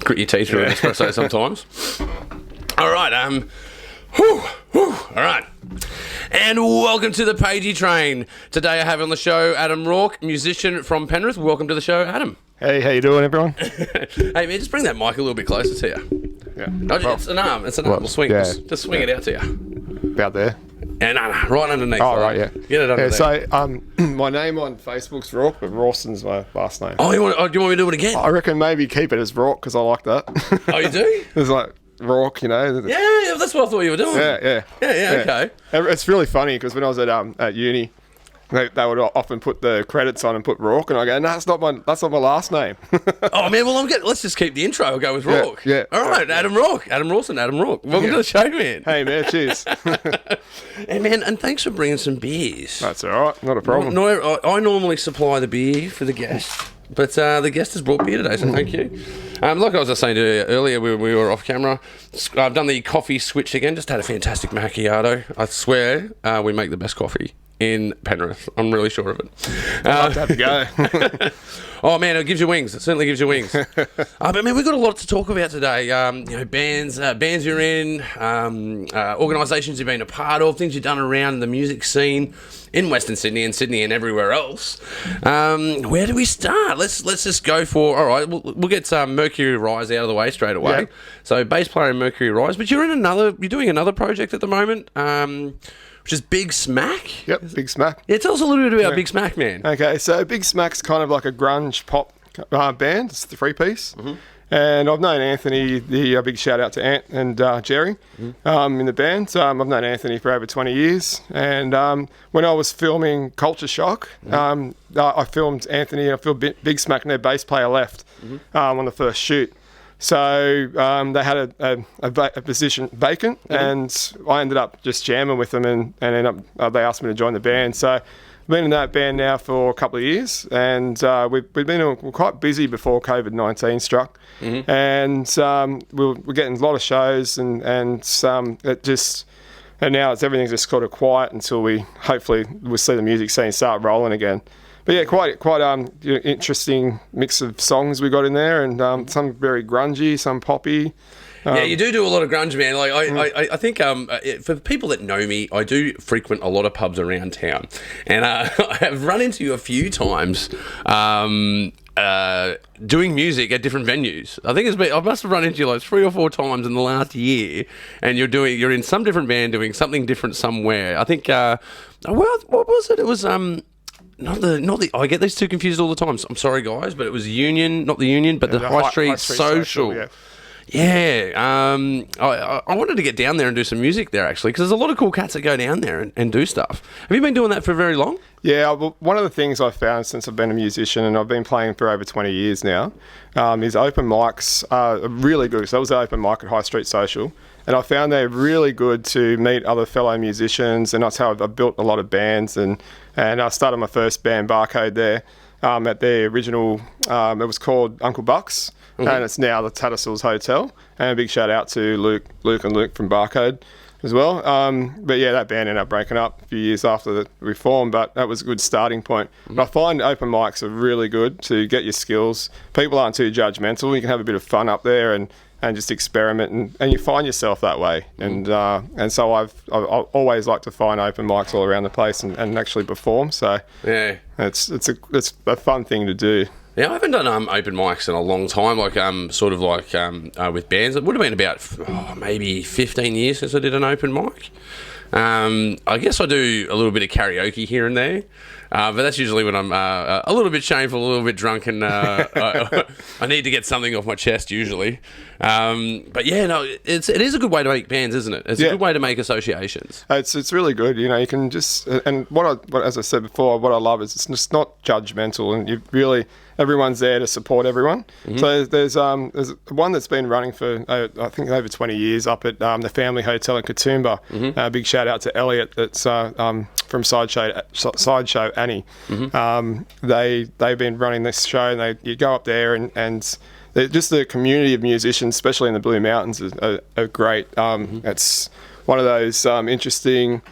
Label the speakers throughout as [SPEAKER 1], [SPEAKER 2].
[SPEAKER 1] grit your teeth through an espresso sometimes. All right, all right. And welcome to the Pagey train. Today I have on the show Adam Rawk, musician from Penrith. Welcome to the show, Adam.
[SPEAKER 2] Hey, how you doing, everyone?
[SPEAKER 1] Hey, man, just bring that mic a little bit closer to you.
[SPEAKER 2] Yeah.
[SPEAKER 1] No, it's an arm. We'll swing.
[SPEAKER 2] Yeah.
[SPEAKER 1] Just swing it out to you.
[SPEAKER 2] About there.
[SPEAKER 1] And right underneath.
[SPEAKER 2] Oh, right, yeah.
[SPEAKER 1] Get it under there.
[SPEAKER 2] So, my name on Facebook's Rawk, but Rawson's my last name.
[SPEAKER 1] Oh, do you want me to do it again?
[SPEAKER 2] I reckon maybe keep it as Rawk because I like that.
[SPEAKER 1] Oh, you do?
[SPEAKER 2] It's like Rawk, you know.
[SPEAKER 1] Yeah, that's what I thought you were doing.
[SPEAKER 2] Yeah.
[SPEAKER 1] Okay.
[SPEAKER 2] It's really funny because when I was at uni, they would often put the credits on and put Rawk, and I go, no, that's not my last name.
[SPEAKER 1] Oh man, well let's just keep the intro. I'll go with Rawk.
[SPEAKER 2] Yeah.
[SPEAKER 1] All right, Adam Rawk, Adam Rawson, Adam Rawk. Welcome to the show, man.
[SPEAKER 2] Hey man, cheers.
[SPEAKER 1] Hey man, and thanks for bringing some beers.
[SPEAKER 2] That's all right, not a problem.
[SPEAKER 1] No, I normally supply the beer for the guest, but the guest has brought beer today, so thank you. Like I was just saying to you earlier, we were off camera. I've done the coffee switch again. Just had a fantastic macchiato. I swear, we make the best coffee in Penrith. I'm really sure of it.
[SPEAKER 2] I'd have to go.
[SPEAKER 1] Oh man, it gives you wings. It certainly gives you wings. But man, we've got a lot to talk about today. Bands you're in, organisations you've been a part of, things you've done around the music scene in Western Sydney and everywhere else. Where do we start? Let's just go for. All right, we'll get Mercury Rise out of the way straight away.
[SPEAKER 2] Yeah.
[SPEAKER 1] So bass player in Mercury Rise, but you're doing another project at the moment. Which is Big Smack?
[SPEAKER 2] Yep, Big Smack.
[SPEAKER 1] Yeah, tell us a little bit about Big Smack, man.
[SPEAKER 2] Okay, so Big Smack's kind of like a grunge pop band. It's the three-piece. Mm-hmm. And I've known Anthony, the big shout-out to Ant and Jerry in the band. I've known Anthony for over 20 years. And when I was filming Culture Shock, I filmed Anthony and I filmed Big Smack and their bass player left on the first shoot. So they had a position vacant, and I ended up just jamming with them, and ended up they asked me to join the band. So I've been in that band now for a couple of years, and we've been quite busy before COVID-19 struck, and we're getting a lot of shows, and now everything's just sort of quiet until hopefully we'll see the music scene start rolling again. But yeah, quite interesting mix of songs we got in there, and some very grungy, some poppy.
[SPEAKER 1] Yeah, you do a lot of grunge, man. Like I think for people that know me, I do frequent a lot of pubs around town, and I have run into you a few times doing music at different venues. I think I must have run into you like 3 or 4 times in the last year, and you're in some different band doing something different somewhere. I think what was it? It was Not the. I get these two confused all the time. I'm sorry, guys, but it was Union, not the Union, but the High Street Social. Yeah. I wanted to get down there and do some music there, actually, because there's a lot of cool cats that go down there and do stuff. Have you been doing that for very long?
[SPEAKER 2] Yeah, well, one of the things I've found since I've been a musician, and I've been playing for over 20 years now, is open mics are really good. So that was an open mic at High Street Social, and I found they're really good to meet other fellow musicians, and that's how I've built a lot of bands, and I started my first band, Barcode, there at their original, it was called Uncle Buck's, and it's now the Tattersalls Hotel, and a big shout out to Luke and Luke from Barcode as well. But yeah, that band ended up breaking up a few years after we formed, but that was a good starting point. But I find open mics are really good to get your skills. People aren't too judgmental. You can have a bit of fun up there and just experiment, and you find yourself that way. And so I've always liked to find open mics all around the place and actually perform. So yeah, it's a fun thing to do.
[SPEAKER 1] Yeah, I haven't done open mics in a long time, with bands. It would have been about maybe 15 years since I did an open mic. I guess I do a little bit of karaoke here and there, but that's usually when I'm a little bit shameful, a little bit drunk, and I need to get something off my chest usually. But yeah, no, it is a good way to make bands, isn't it? It's a good way to make associations.
[SPEAKER 2] It's really good. You know, you can just, and as I said before, what I love is it's just not judgmental, and everyone's there to support everyone. So there's one that's been running for I think over 20 years up at the Family Hotel in Katoomba. Big shout out to Elliot, that's from Sideshow Annie. They've been running this show, and you go up there and just the community of musicians, especially in the Blue Mountains, are great. It's one of those interesting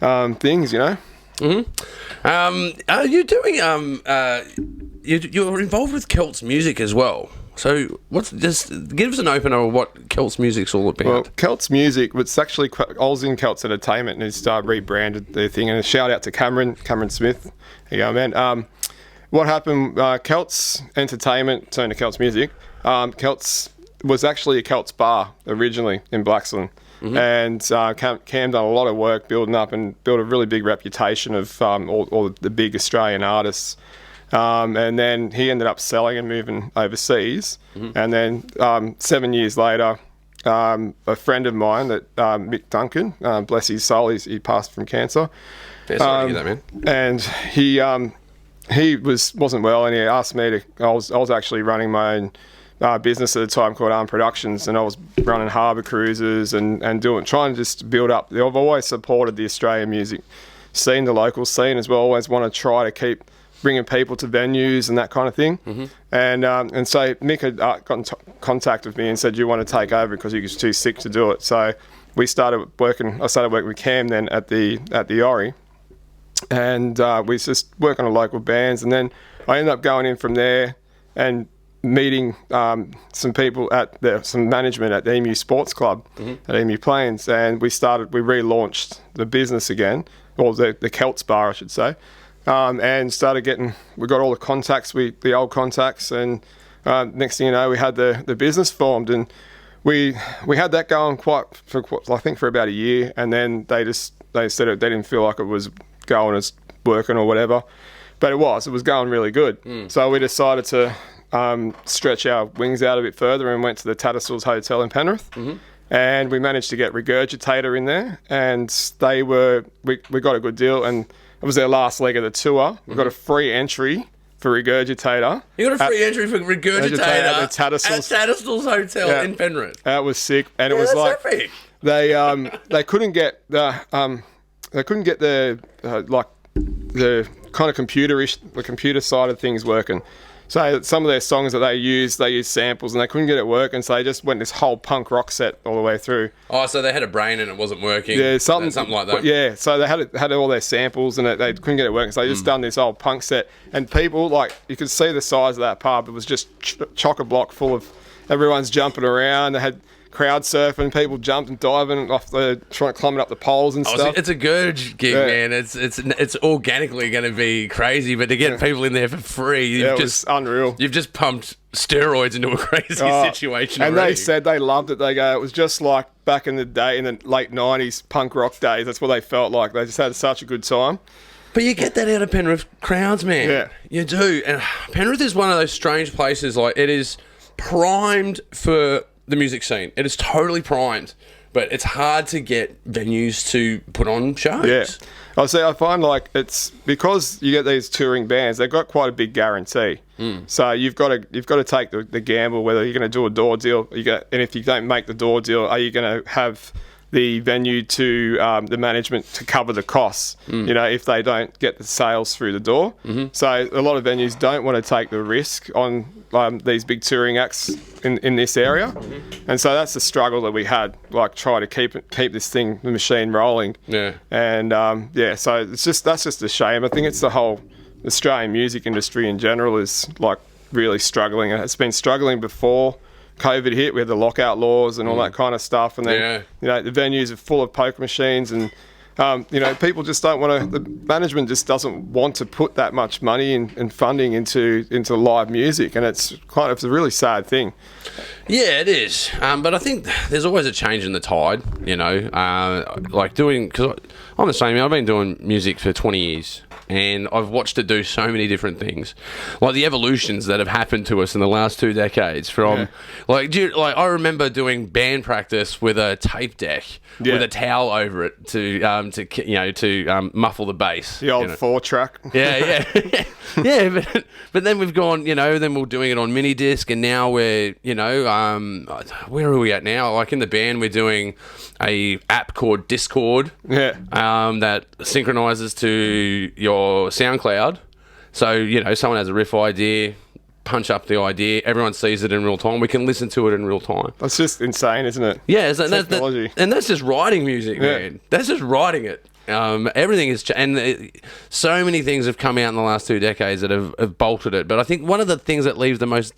[SPEAKER 2] things, you know. Are
[SPEAKER 1] you doing you're involved with Kelts music as well? So, just give us an opener of what Kelts music's all about.
[SPEAKER 2] Well, Kelts music was actually I was in Kelts Entertainment and it's rebranded their thing. And a shout out to Cameron Smith. There you go, man. What happened? Kelts Entertainment turned to Kelts Music. Kelts was actually a Kelts bar originally in Blaxland. And Cam done a lot of work building up and built a really big reputation of all the big Australian artists. And then he ended up selling and moving overseas. And then 7 years later, a friend of mine, that Mick Duncan, bless his soul, he passed from cancer.
[SPEAKER 1] Yeah, sorry to hear that, man.
[SPEAKER 2] And he wasn't well, and he asked me to. I was actually running my own business at the time called Arm Productions, and I was running harbour cruises and trying to just build up. I've always supported the Australian music scene, the local scene as well. Always want to try to keep bringing people to venues and that kind of thing. And so Mick had got in contact with me and said, "Do you want to take over?" Because he was too sick to do it. So I started working with Cam then at the Ori, and we was just working on local bands. And then I ended up going in from there and meeting some people some management at the Emu Sports Club at Emu Plains, and we relaunched the business again, or the Kelts bar, I should say. And we got all the contacts, the old contacts, and next thing you know, we had the business formed, and we had that going for about a year, and then they said they didn't feel like it was going as working or whatever, but it was going really good. So we decided to stretch our wings out a bit further and went to the Tattersalls Hotel in Penrith. And we managed to get Regurgitator in there, and we got a good deal, and it was their last leg of the tour. We got a free entry for Regurgitator.
[SPEAKER 1] You got a free entry for Regurgitator
[SPEAKER 2] at the
[SPEAKER 1] Tattersalls Hotel in Penrith.
[SPEAKER 2] That was sick, and it was like
[SPEAKER 1] epic.
[SPEAKER 2] They couldn't get the kind of the computer side of things working. So some of their songs that they used samples, and they couldn't get it working, so they just went this whole punk rock set all the way through.
[SPEAKER 1] Oh, so they had a brain and it wasn't working?
[SPEAKER 2] Yeah, something
[SPEAKER 1] like that.
[SPEAKER 2] Yeah, so they had all their samples and they couldn't get it working, so they just done this old punk set. And people, you could see the size of that pub. It was just chock-a-block full of everyone's jumping around. They had crowd surfing, people jumping, diving climbing up the poles and stuff.
[SPEAKER 1] It's a Gurge gig, man. It's organically going to be crazy, but to get people in there for free,
[SPEAKER 2] it was unreal.
[SPEAKER 1] You've just pumped steroids into a crazy situation.
[SPEAKER 2] And
[SPEAKER 1] already.
[SPEAKER 2] They said they loved it. They go, it was just like back in the day, in the late 90s punk rock days. That's what they felt like. They just had such a good time.
[SPEAKER 1] But you get that out of Penrith crowds, man.
[SPEAKER 2] Yeah.
[SPEAKER 1] You do. And Penrith is one of those strange places. It is primed for the music scene. It is totally primed, but it's hard to get venues to put on shows.
[SPEAKER 2] Yeah. I find it's because you get these touring bands, they've got quite a big guarantee. So you've got to take the gamble whether you're going to do a door deal, and if you don't make the door deal, are you going to have the venue to the management to cover the costs, if they don't get the sales through the door. So a lot of venues don't want to take the risk on these big touring acts in this area. And so that's the struggle that we had, try to keep the machine rolling. Yeah. And so that's just a shame. I think it's the whole Australian music industry in general is really struggling, and it's been struggling before COVID hit. We had the lockout laws and all that kind of stuff, and then the venues are full of poker machines, and people just don't want to. The management just doesn't want to put that much money and funding into live music, and it's a really sad thing.
[SPEAKER 1] Yeah, it is. But I think there's always a change in the tide. Because I'm the same. I've been doing music for 20 years. And I've watched it do so many different things, like the evolutions that have happened to us in the last 2 decades. I remember doing band practice with a tape deck with a towel over it to muffle the bass.
[SPEAKER 2] The old 4-track.
[SPEAKER 1] Yeah. But then we've gone. Then we're doing it on mini disc, and now we're where are we at now? In the band, we're doing a app called Discord. That synchronizes to your SoundCloud. So, someone has a riff idea, punch up the idea, everyone sees it in real time. We can listen to it in real time.
[SPEAKER 2] That's just insane, isn't it?
[SPEAKER 1] Yeah, technology. And that's just writing music, man. That's just writing it. Everything is... so many things have come out in the last 2 decades that have bolted it. But I think one of the things that leaves the most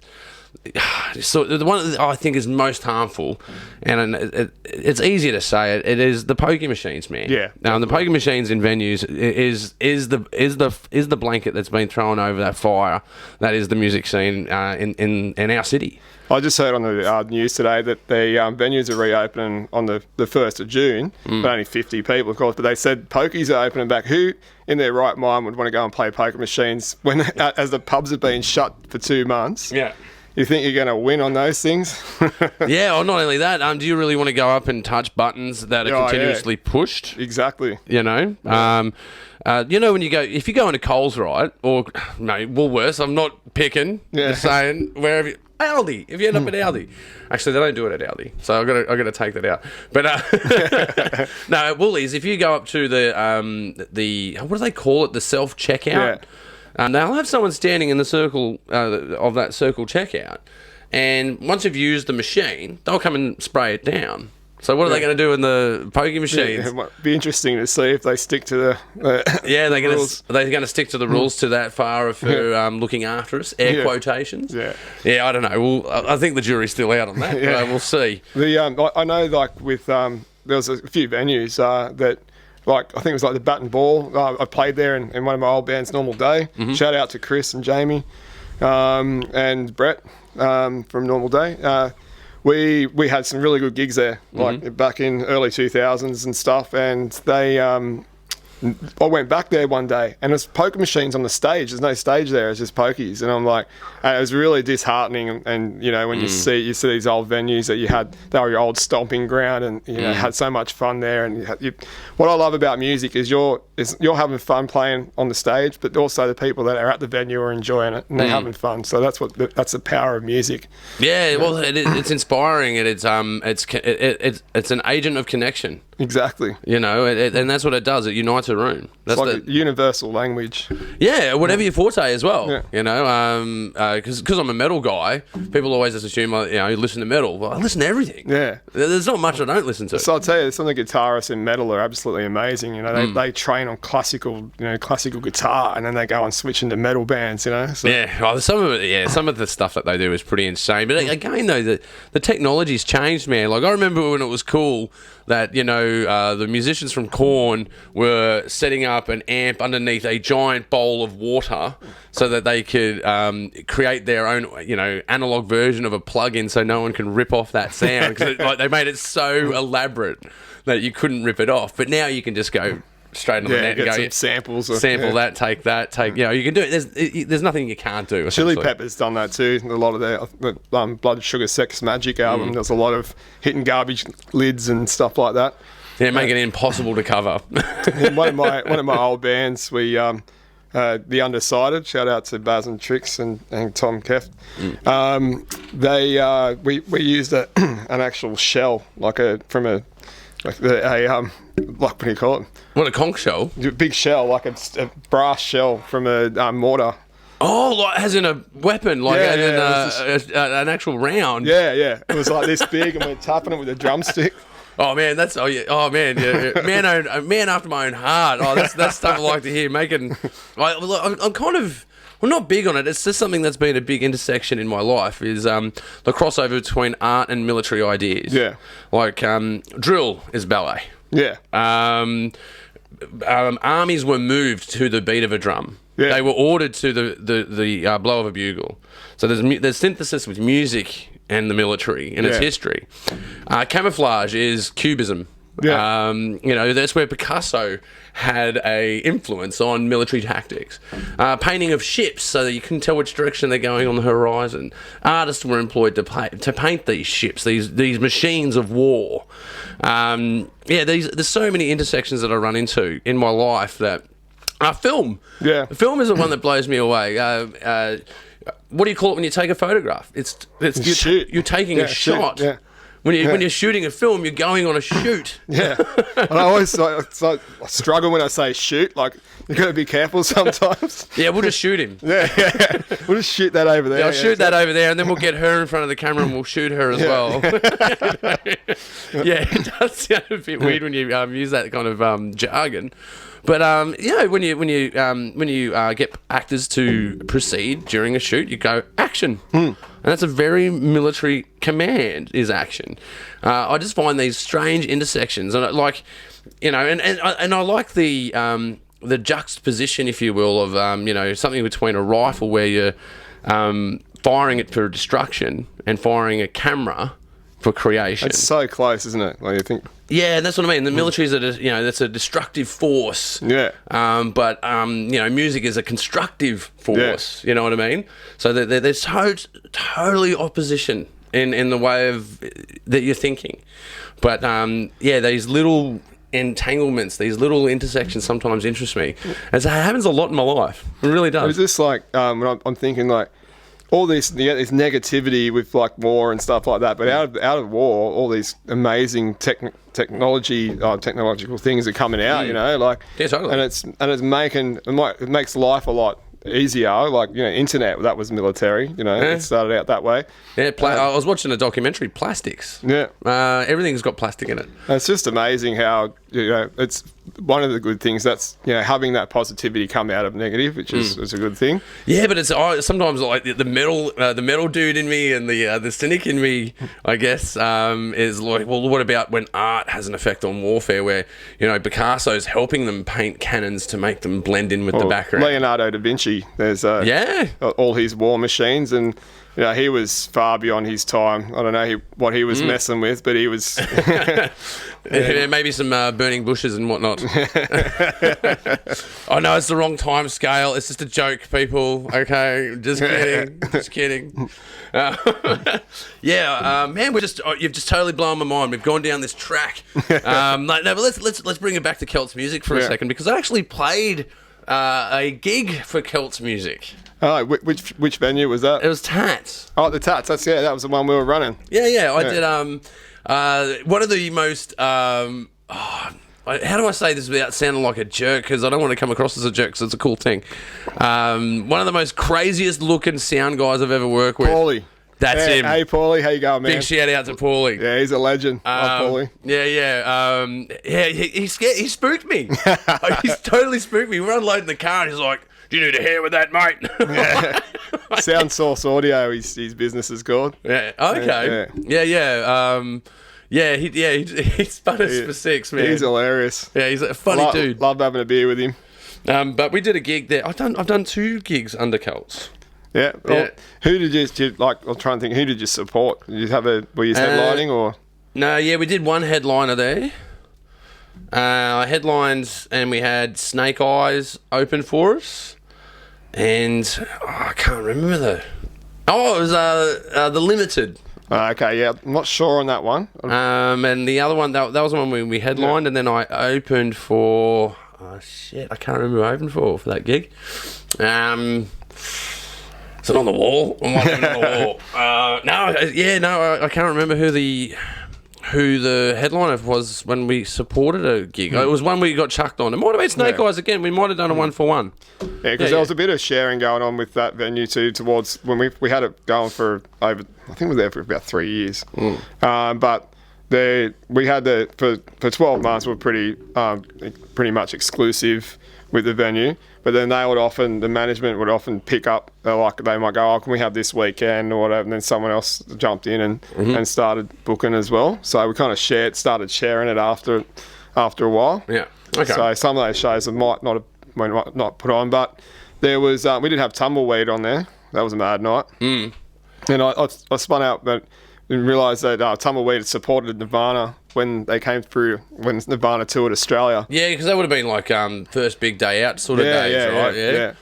[SPEAKER 1] So the one that I think is most harmful, and it's easier to say it is the pokie machines, man.
[SPEAKER 2] Yeah.
[SPEAKER 1] Now the pokie machines in venues is the blanket that's been thrown over that fire. That is the music scene in our city.
[SPEAKER 2] I just heard on the news today that the venues are reopening on the 1st of June, but only 50 people, of course. But they said pokies are opening back. Who in their right mind would want to go and play poker machines when, as the pubs have been shut for 2 months?
[SPEAKER 1] Yeah.
[SPEAKER 2] You think you're going to win on those things?
[SPEAKER 1] Yeah, or not only that, do you really want to go up and touch buttons that are continuously pushed?
[SPEAKER 2] Exactly.
[SPEAKER 1] You know? Yeah. When you go, if you go into Coles, right, or no, Woolworths, I'm not picking, just saying, wherever Aldi, if you end up at Aldi. Actually, they don't do it at Aldi, so I've got to take that out. But no, at Woolies, if you go up to the what do they call it, the self checkout, they'll have someone standing in the circle of that circle checkout, and once you've used the machine, they'll come and spray it down. So what are they going to do in the pokie machines?
[SPEAKER 2] It might be interesting to see if they stick to the
[SPEAKER 1] they're going
[SPEAKER 2] rules.
[SPEAKER 1] Are they going to stick to the rules to that far for looking after us? Air quotations. Yeah. I don't know. I think the jury's still out on that. But we'll see.
[SPEAKER 2] I know, like with there was a few venues that. Like, I think it was like the Bat and Ball. I played there in one of my old bands, Normal Day. Mm-hmm. Shout out to Chris and Jamie and Brett from Normal Day. We had some really good gigs there, like back in early 2000s and stuff. And I went back there one day, and there's poker machines on the stage. There's no stage there; it's just pokies. And I'm like, and it was really disheartening. And you know, when you see these old venues that you had, they were your old stomping ground, and you know, had so much fun there. And what I love about music is you're having fun playing on the stage, but also the people that are at the venue are enjoying it and they're having fun. So that's the power of music.
[SPEAKER 1] Yeah, well, it's inspiring, and it's an agent of connection.
[SPEAKER 2] Exactly.
[SPEAKER 1] You know, and that's what it does. It unites a room. That's
[SPEAKER 2] like a universal language.
[SPEAKER 1] Yeah, whatever your forte as well.
[SPEAKER 2] Yeah.
[SPEAKER 1] You know, because I'm a metal guy, people always just assume you listen to metal. Well, I listen to everything.
[SPEAKER 2] Yeah.
[SPEAKER 1] There's not much I don't listen to.
[SPEAKER 2] So I'll tell you, some of the guitarists in metal are absolutely amazing. You know, they train on classical guitar, and then they go and switch into metal bands. You know. So.
[SPEAKER 1] Yeah. Well, some of the stuff that they do is pretty insane. But again, though, the technology's changed, man. Like I remember when it was cool that the musicians from Korn were setting up an amp underneath a giant bowl of water so that they could create their own analog version of a plug-in so no one can rip off that sound, because they made it so elaborate that you couldn't rip it off. But now you can just go straight on the net and go
[SPEAKER 2] some samples
[SPEAKER 1] that, take that, you can do it. There's nothing you can't do.
[SPEAKER 2] Chili Peppers done that too. A lot of their Blood Sugar Sex Magic album, there's a lot of hitting garbage lids and stuff like that.
[SPEAKER 1] Yeah, making it impossible to cover.
[SPEAKER 2] In one of my old bands, we the Undecided, shout out to Baz and Trix and Tom Keft. We used an actual shell, what do you call it?
[SPEAKER 1] What, a conch shell?
[SPEAKER 2] Big shell, like a brass shell from a mortar.
[SPEAKER 1] Oh, like as in a weapon, an actual round.
[SPEAKER 2] Yeah. It was like this big, and we're tapping it with a drumstick.
[SPEAKER 1] Oh man, man after my own heart. Oh, that's stuff I like to hear. I'm kind of, not big on it. It's just something that's been a big intersection in my life, is the crossover between art and military ideas. Yeah, like drill is ballet. Yeah. Armies were moved to the beat of a drum. Yeah. They were ordered to the blow of a bugle. So there's synthesis with music and the military and its history. Camouflage is cubism. Yeah. That's where Picasso had a influence on military tactics. Painting of ships so that you couldn't tell which direction they're going on the horizon. Artists were employed to paint these ships, these machines of war. There's so many intersections that I run into in my life that... film. Yeah. Film is the one that blows me away. What do you call it when you take a photograph? You're taking a shot. Yeah. When you're shooting a film, you're going on a shoot.
[SPEAKER 2] Yeah, and I always I struggle when I say shoot. Like, you got to be careful sometimes.
[SPEAKER 1] Yeah, we'll just shoot him.
[SPEAKER 2] Yeah, we'll just shoot that over there.
[SPEAKER 1] Yeah, I'll shoot that over there, and then we'll get her in front of the camera and we'll shoot her as well. Yeah, it does sound a bit weird when you use that kind of jargon. But when you get actors to proceed during a shoot, you go action, and that's a very military command. Is action. I just find these strange intersections, and and I like the juxtaposition, if you will, of something between a rifle where you're firing it for destruction and firing a camera for creation.
[SPEAKER 2] It's so close, isn't it? Like, you think.
[SPEAKER 1] Yeah, and that's what I mean. The military is that's a destructive force.
[SPEAKER 2] Yeah.
[SPEAKER 1] But music is a constructive force. Yeah. You know what I mean? So there's totally opposition in the way of that you're thinking. But these little entanglements, these little intersections sometimes interest me. And so it happens a lot in my life. It really does.
[SPEAKER 2] It's just like when I'm thinking like, all this, you get this negativity with like war and stuff like that, but out of war, all these amazing technological things are coming out, like,
[SPEAKER 1] yeah, totally.
[SPEAKER 2] and it makes life a lot easier. Like, internet, that was military, it started out that way.
[SPEAKER 1] Yeah, I was watching a documentary, plastics.
[SPEAKER 2] Yeah.
[SPEAKER 1] Everything's got plastic in it.
[SPEAKER 2] And it's just amazing how, it's one of the good things that's, having that positivity come out of negative, which is a good thing.
[SPEAKER 1] Yeah, but it's sometimes like the metal dude in me and the cynic in me, I guess, is like, well, what about when art has an effect on warfare where, Picasso's helping them paint cannons to make them blend in with the background.
[SPEAKER 2] Leonardo da Vinci, there's all his war machines, and he was far beyond his time. I don't know what he was messing with, but he was...
[SPEAKER 1] Maybe some burning bushes and whatnot. I know it's the wrong time scale. It's just a joke, people. Okay, just kidding. Just kidding. Man, you've just totally blown my mind. We've gone down this track. But let's bring it back to Kelts music for a second, because I actually played a gig for Kelts music.
[SPEAKER 2] Oh, which venue was that?
[SPEAKER 1] It was Tats.
[SPEAKER 2] Oh, the Tats. That was the one we were running.
[SPEAKER 1] Yeah. I did. One of the most. How do I say this without sounding like a jerk? Because I don't want to come across as a jerk, because it's a cool thing. One of the most craziest looking sound guys I've ever worked with.
[SPEAKER 2] Paulie.
[SPEAKER 1] That's him.
[SPEAKER 2] Hey, Paulie. How you going, man?
[SPEAKER 1] Big shout out to Paulie.
[SPEAKER 2] Yeah, he's a legend. Love Paulie.
[SPEAKER 1] Yeah. He spooked me. He's totally spooked me. We're unloading the car and he's like, "Do you need a hair with that, mate?"
[SPEAKER 2] Yeah. Sound Source Audio, his business is called.
[SPEAKER 1] Yeah. Okay. Yeah. He spun us for 6, man.
[SPEAKER 2] He's hilarious.
[SPEAKER 1] Yeah, he's a funny dude.
[SPEAKER 2] Love having a beer with him.
[SPEAKER 1] But we did a gig there. I've done 2 gigs under Kelts.
[SPEAKER 2] Yeah. Well, who did you like? I'm trying to think. Who did you support? Did you were you headlining or?
[SPEAKER 1] No. Yeah, we did one headliner there. Headlines, and we had Snake Eyes open for us, and I can't remember it was the Limited.
[SPEAKER 2] Okay, yeah, I'm not sure on that one.
[SPEAKER 1] And the other one that was the one we headlined, and then I opened for. Oh shit, I can't remember who I opened for that gig. Is it on the wall? I might have it on the wall. I can't remember who the headliner was when we supported a gig. It was one we got chucked on. It might have been Snake Eyes again. We might have done a 1-for-1.
[SPEAKER 2] Yeah, because there was a bit of sharing going on with that venue too. Towards when we had it going for over, I think we were there for about 3 years. But we had for 12 months. We were pretty much exclusive with the venue. But then the management would often pick up, they might go, "Oh, can we have this weekend?" or whatever, and then someone else jumped in and started booking as well. So we kind of started sharing it after a while.
[SPEAKER 1] Yeah. Okay.
[SPEAKER 2] So some of those shows might not put on, but there was we did have Tumbleweed on there. That was a mad night. And I spun out, but didn't realise that Tumbleweed had supported Nirvana when they came through, when Nirvana toured Australia.
[SPEAKER 1] Yeah, because that would have been like first big day out sort of days, right?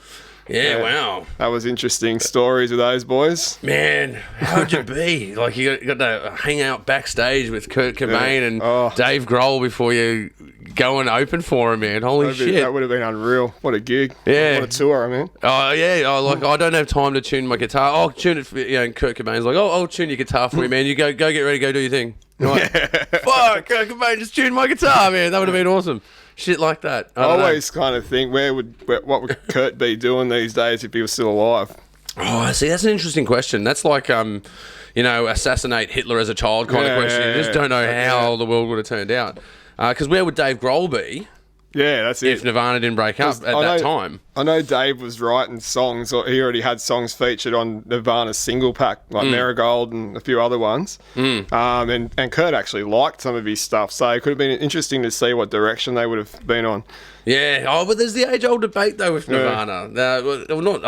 [SPEAKER 1] Yeah, wow.
[SPEAKER 2] That was interesting stories with those boys.
[SPEAKER 1] Man, how'd you be? Like, you got to hang out backstage with Kurt Cobain and Dave Grohl before you go and open for him, man. Holy shit.
[SPEAKER 2] That would have been unreal. What a gig.
[SPEAKER 1] Yeah.
[SPEAKER 2] What a tour, I mean.
[SPEAKER 1] Oh, yeah. I don't have time to tune my guitar. I'll tune it for, and Kurt Cobain's like, "Oh, I'll tune your guitar for you, man. You go get ready, go do your thing." Like, fuck, Kurt Cobain just tuned my guitar, man. That would have been awesome. Shit like that.
[SPEAKER 2] I always kind of think, what would Kurt be doing these days if he was still alive?
[SPEAKER 1] Oh, see, that's an interesting question. That's like, assassinate Hitler as a child kind of question. You just don't know how the world would have turned out. Because where would Dave Grohl be?
[SPEAKER 2] Yeah, that's it.
[SPEAKER 1] If Nirvana didn't break up at that time.
[SPEAKER 2] I know Dave was writing songs, or he already had songs featured on Nirvana's single pack, like Marigold and a few other ones. And Kurt actually liked some of his stuff, so it could have been interesting to see what direction they would have been on.
[SPEAKER 1] Yeah. Oh, but there's the age-old debate, though, with Nirvana. I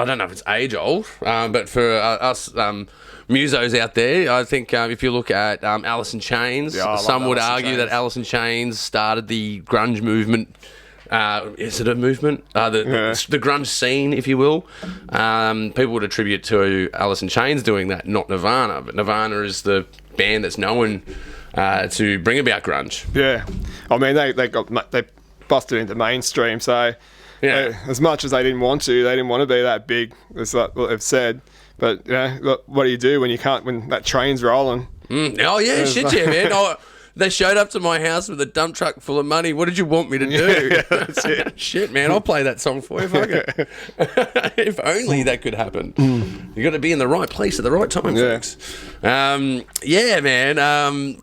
[SPEAKER 1] don't know if it's age-old, but for us musos out there, I think if you look at Alice in Chains, some would argue that Alice in Chains started the grunge movement. Is it a movement? The grunge scene, if you will. People would attribute to Alice in Chains doing that, not Nirvana. But Nirvana is the band that's known to bring about grunge.
[SPEAKER 2] Yeah. I mean, they busted into mainstream, so as much as they didn't want to be that big, as what they've said. But what do you do when that train's rolling?
[SPEAKER 1] Oh yeah, shit yeah, man. Oh, they showed up to my house with a dump truck full of money. What did you want me to do?
[SPEAKER 2] Yeah, that's it.
[SPEAKER 1] Shit, man, I'll play that song for you. Fuck it. If only that could happen. You got to be in the right place at the right time, folks. Yeah, man.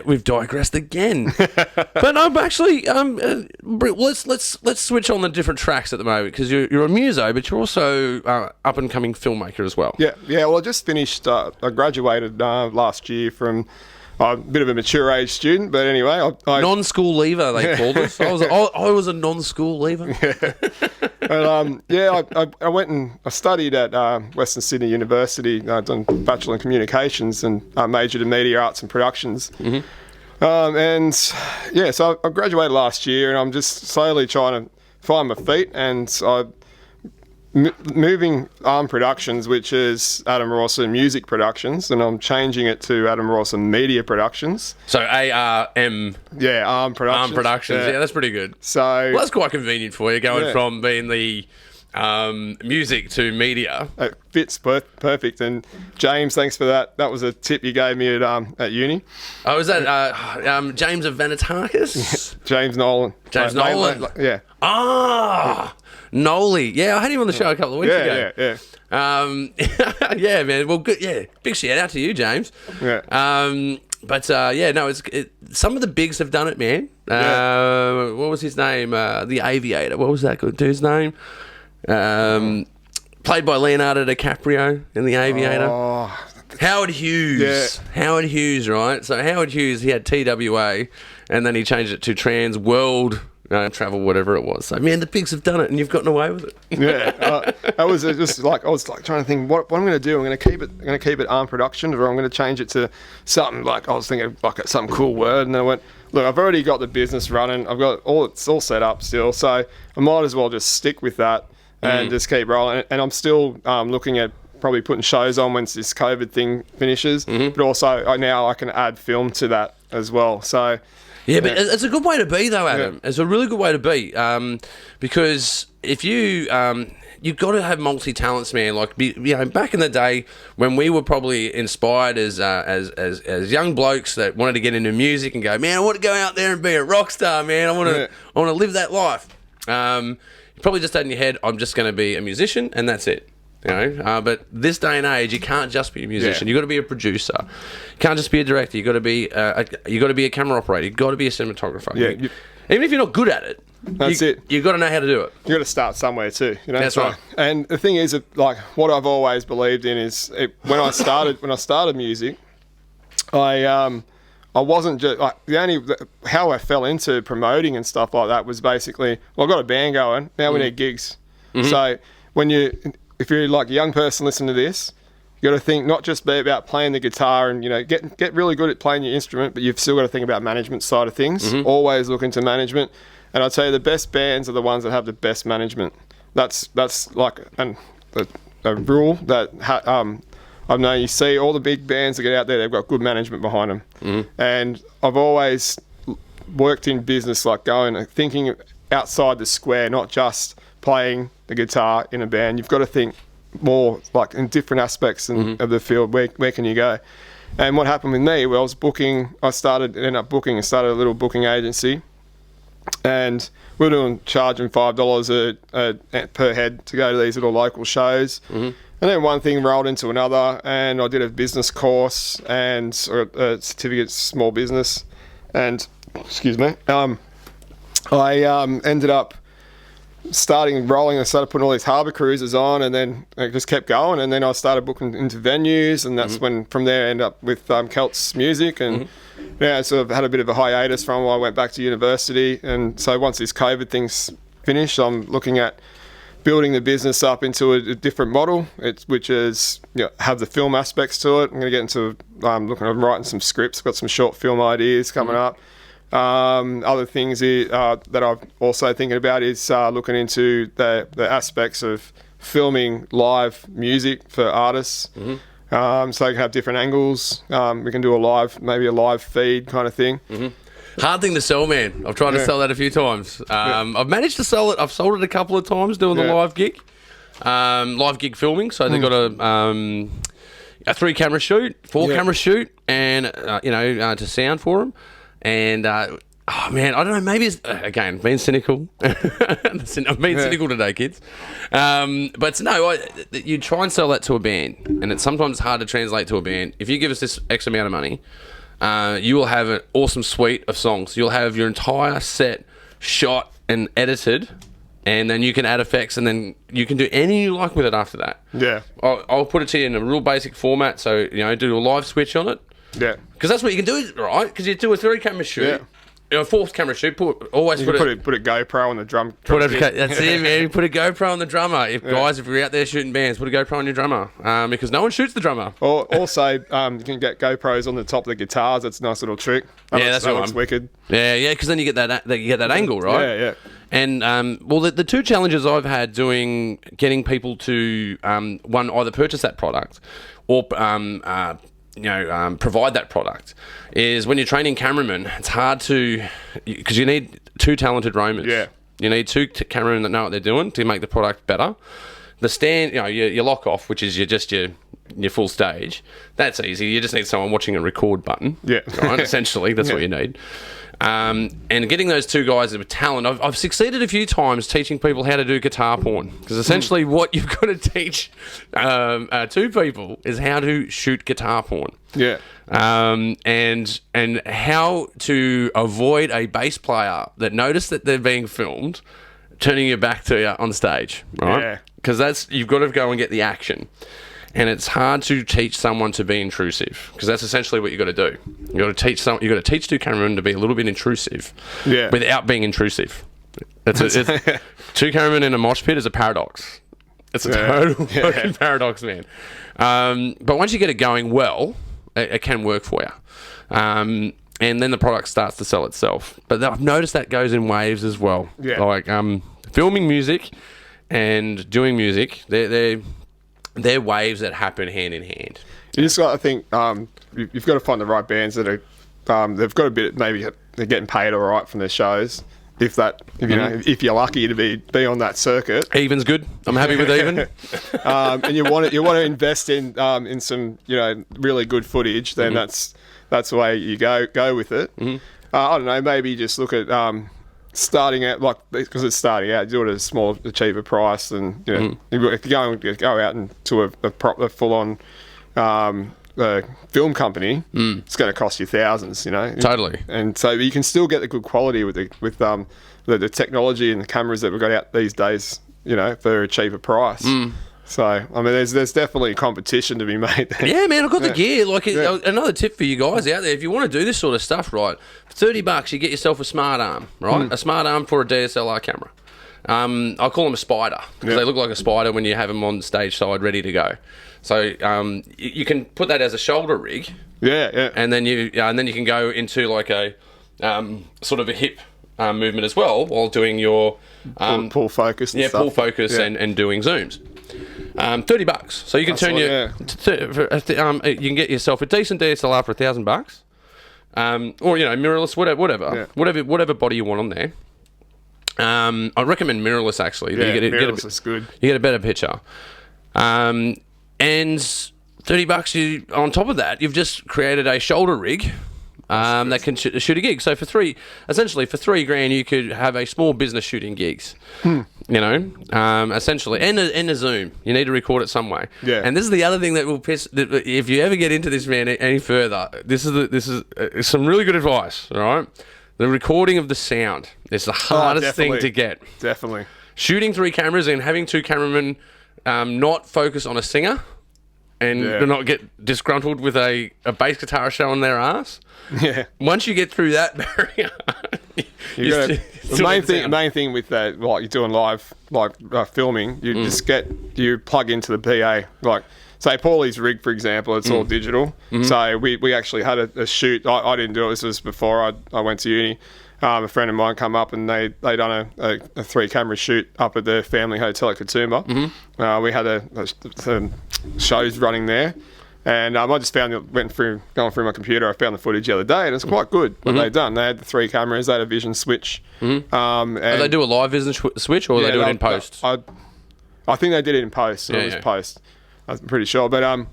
[SPEAKER 1] We've digressed again. But I'm actually let's switch on the different tracks at the moment, because you're a muso, but you're also up and coming filmmaker as well.
[SPEAKER 2] Yeah. Well, I just finished. I graduated last year from. I'm a bit of a mature age student, but anyway,
[SPEAKER 1] non-school leaver, they called us. I was a non-school leaver.
[SPEAKER 2] But, I went and I studied at Western Sydney University. I've done Bachelor in Communications and majored in Media Arts and Productions. So I graduated last year, and I'm just slowly trying to find my feet, and moving Arm Productions, which is Adam Rawk Music Productions, and I'm changing it to Adam Rawk Media Productions.
[SPEAKER 1] So ARM.
[SPEAKER 2] Yeah, Arm Productions.
[SPEAKER 1] Arm Productions. Yeah, that's pretty good.
[SPEAKER 2] So
[SPEAKER 1] that's quite convenient for you, going from being the music to media.
[SPEAKER 2] It fits perfect. And James, thanks for that. That was a tip you gave me at uni.
[SPEAKER 1] Oh, was that James of Vanitakis?
[SPEAKER 2] James Nolan.
[SPEAKER 1] James Nolan.
[SPEAKER 2] Yeah.
[SPEAKER 1] Nolly. Yeah, I had him on the show a couple of weeks ago.
[SPEAKER 2] Yeah.
[SPEAKER 1] Yeah, man. Well, good. Yeah, big shout out to you, James.
[SPEAKER 2] Yeah.
[SPEAKER 1] Some of the bigs have done it, man. What was his name? The Aviator. What was that good dude's name? Played by Leonardo DiCaprio in The Aviator. Howard Hughes.
[SPEAKER 2] Yeah.
[SPEAKER 1] Howard Hughes, right? So Howard Hughes, he had TWA, and then he changed it to Trans World Travel, whatever it was. So, man, the pigs have done it, and you've gotten away with it.
[SPEAKER 2] Yeah. I was trying to think what I'm going to do. I'm going to keep it Arm Productions, or I'm going to change it to something like, I was thinking like some cool word, and then I went, look, I've already got the business running. I've got it's all set up still, so I might as well just stick with that and just keep rolling. And I'm still looking at probably putting shows on once this COVID thing finishes, but also now I can add film to that as well. So.
[SPEAKER 1] Yeah, but it's a good way to be, though, Adam. Yeah. It's a really good way to be, because if you've got to have multi-talents, man. Like, back in the day when we were probably inspired as young blokes that wanted to get into music and go, man, I want to go out there and be a rock star, man. I want to live that life. You probably just had in your head, I'm just going to be a musician, and that's it. But this day and age, you can't just be a musician. You've got to be a producer. You can't just be a director. You've got to be a camera operator. You've got to be a cinematographer.
[SPEAKER 2] Yeah.
[SPEAKER 1] Even if you're not good at it, you've got to know how to do it.
[SPEAKER 2] You've got to start somewhere too.
[SPEAKER 1] That's right.
[SPEAKER 2] And the thing is, like, what I've always believed in is when I started music, I wasn't just like how I fell into promoting and stuff like that was basically, well, I've got a band going. Now we need gigs. So if you're like a young person listening to this, you got to think not just be about playing the guitar and get really good at playing your instrument, but you've still got to think about management side of things. Always look into management, and I'll tell you, the best bands are the ones that have the best management. That's like a rule that I know. You see all the big bands that get out there, they've got good management behind them, and I've always worked in business like thinking outside the square, not just playing the guitar in a band. You've got to think more like in different aspects of the field. Where can you go? And what happened with me, well, I ended up booking and started a little booking agency. And we were charging $5 per head to go to these little local shows. And then one thing rolled into another, and I did a business course and a certificate small business. And, excuse me, I ended up rolling. I started putting all these harbour cruises on, and then it just kept going. And then I started booking into venues, and that's when from there I ended up with Kelts Music. And yeah, sort of had a bit of a hiatus from when I went back to university. And so once this COVID thing's finished, I'm looking at building the business up into a different model, which is have the film aspects to it. I'm going to get into I'm writing some scripts. Got some short film ideas coming up. Other things that I'm also thinking about is looking into the aspects of filming live music for artists. So you can have different angles. We can do maybe a live feed kind of thing.
[SPEAKER 1] Hard thing to sell, man. I've tried to sell that a few times. I've managed to sell it. I've sold it a couple of times doing the live gig filming. So they've got a 3-camera shoot, 4-camera shoot, and to sound for them. And oh man, I don't know. Maybe it's again being cynical. I'm being cynical today, kids. But no, you try and sell that to a band, and it's sometimes hard to translate to a band. If you give us this X amount of money, you will have an awesome suite of songs. You'll have your entire set shot and edited, and then you can add effects, and then you can do anything you like with it after that.
[SPEAKER 2] Yeah,
[SPEAKER 1] I'll put it to you in a real basic format. So do a live switch on it.
[SPEAKER 2] Yeah,
[SPEAKER 1] because that's what you can do, right? Because you do a 3-camera shoot, a 4th-camera shoot. Put a
[SPEAKER 2] GoPro on the drum.
[SPEAKER 1] That's it, man. Put a GoPro on the drummer. If you're out there shooting bands, put a GoPro on your drummer, because no one shoots the drummer.
[SPEAKER 2] Or also, you can get GoPros on the top of the guitars. That's a nice little trick. That looks wicked.
[SPEAKER 1] Yeah, because then you get that angle, right?
[SPEAKER 2] Yeah.
[SPEAKER 1] And the two challenges I've had getting people to either purchase that product or provide that product is when you're training cameramen, it's hard because you need 2 talented roamers.
[SPEAKER 2] Yeah.
[SPEAKER 1] You need 2 cameramen that know what they're doing to make the product better. The stand, your lock off, which is your full stage, that's easy. You just need someone watching a record button.
[SPEAKER 2] Yeah.
[SPEAKER 1] Right? Essentially, that's what you need. And getting those 2 guys with talent, I've succeeded a few times teaching people how to do guitar porn, because essentially what you've got to teach 2 people is how to shoot guitar porn.
[SPEAKER 2] Yeah.
[SPEAKER 1] And how to avoid a bass player that noticed that they're being filmed turning your back to you on stage, right?
[SPEAKER 2] Yeah.
[SPEAKER 1] Because you've got to go and get the action. And it's hard to teach someone to be intrusive, because that's essentially what you got to do. You got to teach 2 cameramen to be a little bit intrusive, without being intrusive. It's 2 cameramen in a mosh pit is a paradox. It's a total fucking paradox, man. But once you get it going well, it can work for you. And then the product starts to sell itself. But I've noticed that goes in waves as well.
[SPEAKER 2] Yeah.
[SPEAKER 1] Like filming music and doing music, they're waves that happen hand in hand.
[SPEAKER 2] You just got to think, you've got to find the right bands that are, they've got a bit, maybe they're getting paid all right from their shows. If you're lucky to be on that circuit,
[SPEAKER 1] even's good. I'm happy with even.
[SPEAKER 2] And you want to invest in some really good footage, then that's the way you go with it. I don't know, maybe just look at starting out, like, because it's starting out, do it at a small, cheaper price, and if you go out into a full on film company, it's going to cost you thousands,
[SPEAKER 1] Totally.
[SPEAKER 2] And so you can still get the good quality with the technology and the cameras that we've got out these days, for a cheaper price. So, I mean, there's definitely competition to be made there.
[SPEAKER 1] Yeah, man, I've got the gear. Like, another tip for you guys out there, if you want to do this sort of stuff, right, for $30, you get yourself a smart arm, right? A smart arm for a DSLR camera. I call them a spider, because they look like a spider when you have them on stage side ready to go. So you can put that as a shoulder rig.
[SPEAKER 2] Yeah.
[SPEAKER 1] And then you can go into like a sort of a hip movement as well, while doing your
[SPEAKER 2] pull focus and stuff.
[SPEAKER 1] Pull focus and doing zooms. $30. So you can you can get yourself a decent DSLR for $1,000, or mirrorless, whatever body you want on there. I recommend mirrorless actually.
[SPEAKER 2] Yeah, mirrorless is good.
[SPEAKER 1] You get a better picture. And $30 on top of that, you've just created a shoulder rig that can shoot a gig. So for $3,000, you could have a small business shooting gigs. You know, essentially, and a Zoom. You need to record it some way.
[SPEAKER 2] Yeah.
[SPEAKER 1] And this is the other thing that will piss. If you ever get into this, man, any further, this is some really good advice. All right, the recording of the sound is the hardest thing to get.
[SPEAKER 2] Definitely.
[SPEAKER 1] Shooting 3 cameras and having 2 cameramen not focus on a singer. And do not get disgruntled with a bass guitar showing their ass.
[SPEAKER 2] Yeah.
[SPEAKER 1] Once you get through that barrier,
[SPEAKER 2] the main thing with that, like you're doing live, filming, you plug into the PA. Like, say Paulie's rig, for example, it's all digital. So we actually had a shoot. I didn't do it. This was before I went to uni. A friend of mine come up and they done a 3-camera shoot up at the family hotel at Katoomba. We had some shows running there, and I just found going through my computer, I found the footage the other day, and it's quite good what they'd done. They had the 3 cameras, they had a vision switch.
[SPEAKER 1] And they do a live vision switch, or they do it in post?
[SPEAKER 2] I think they did it in post. It was post. I'm pretty sure, but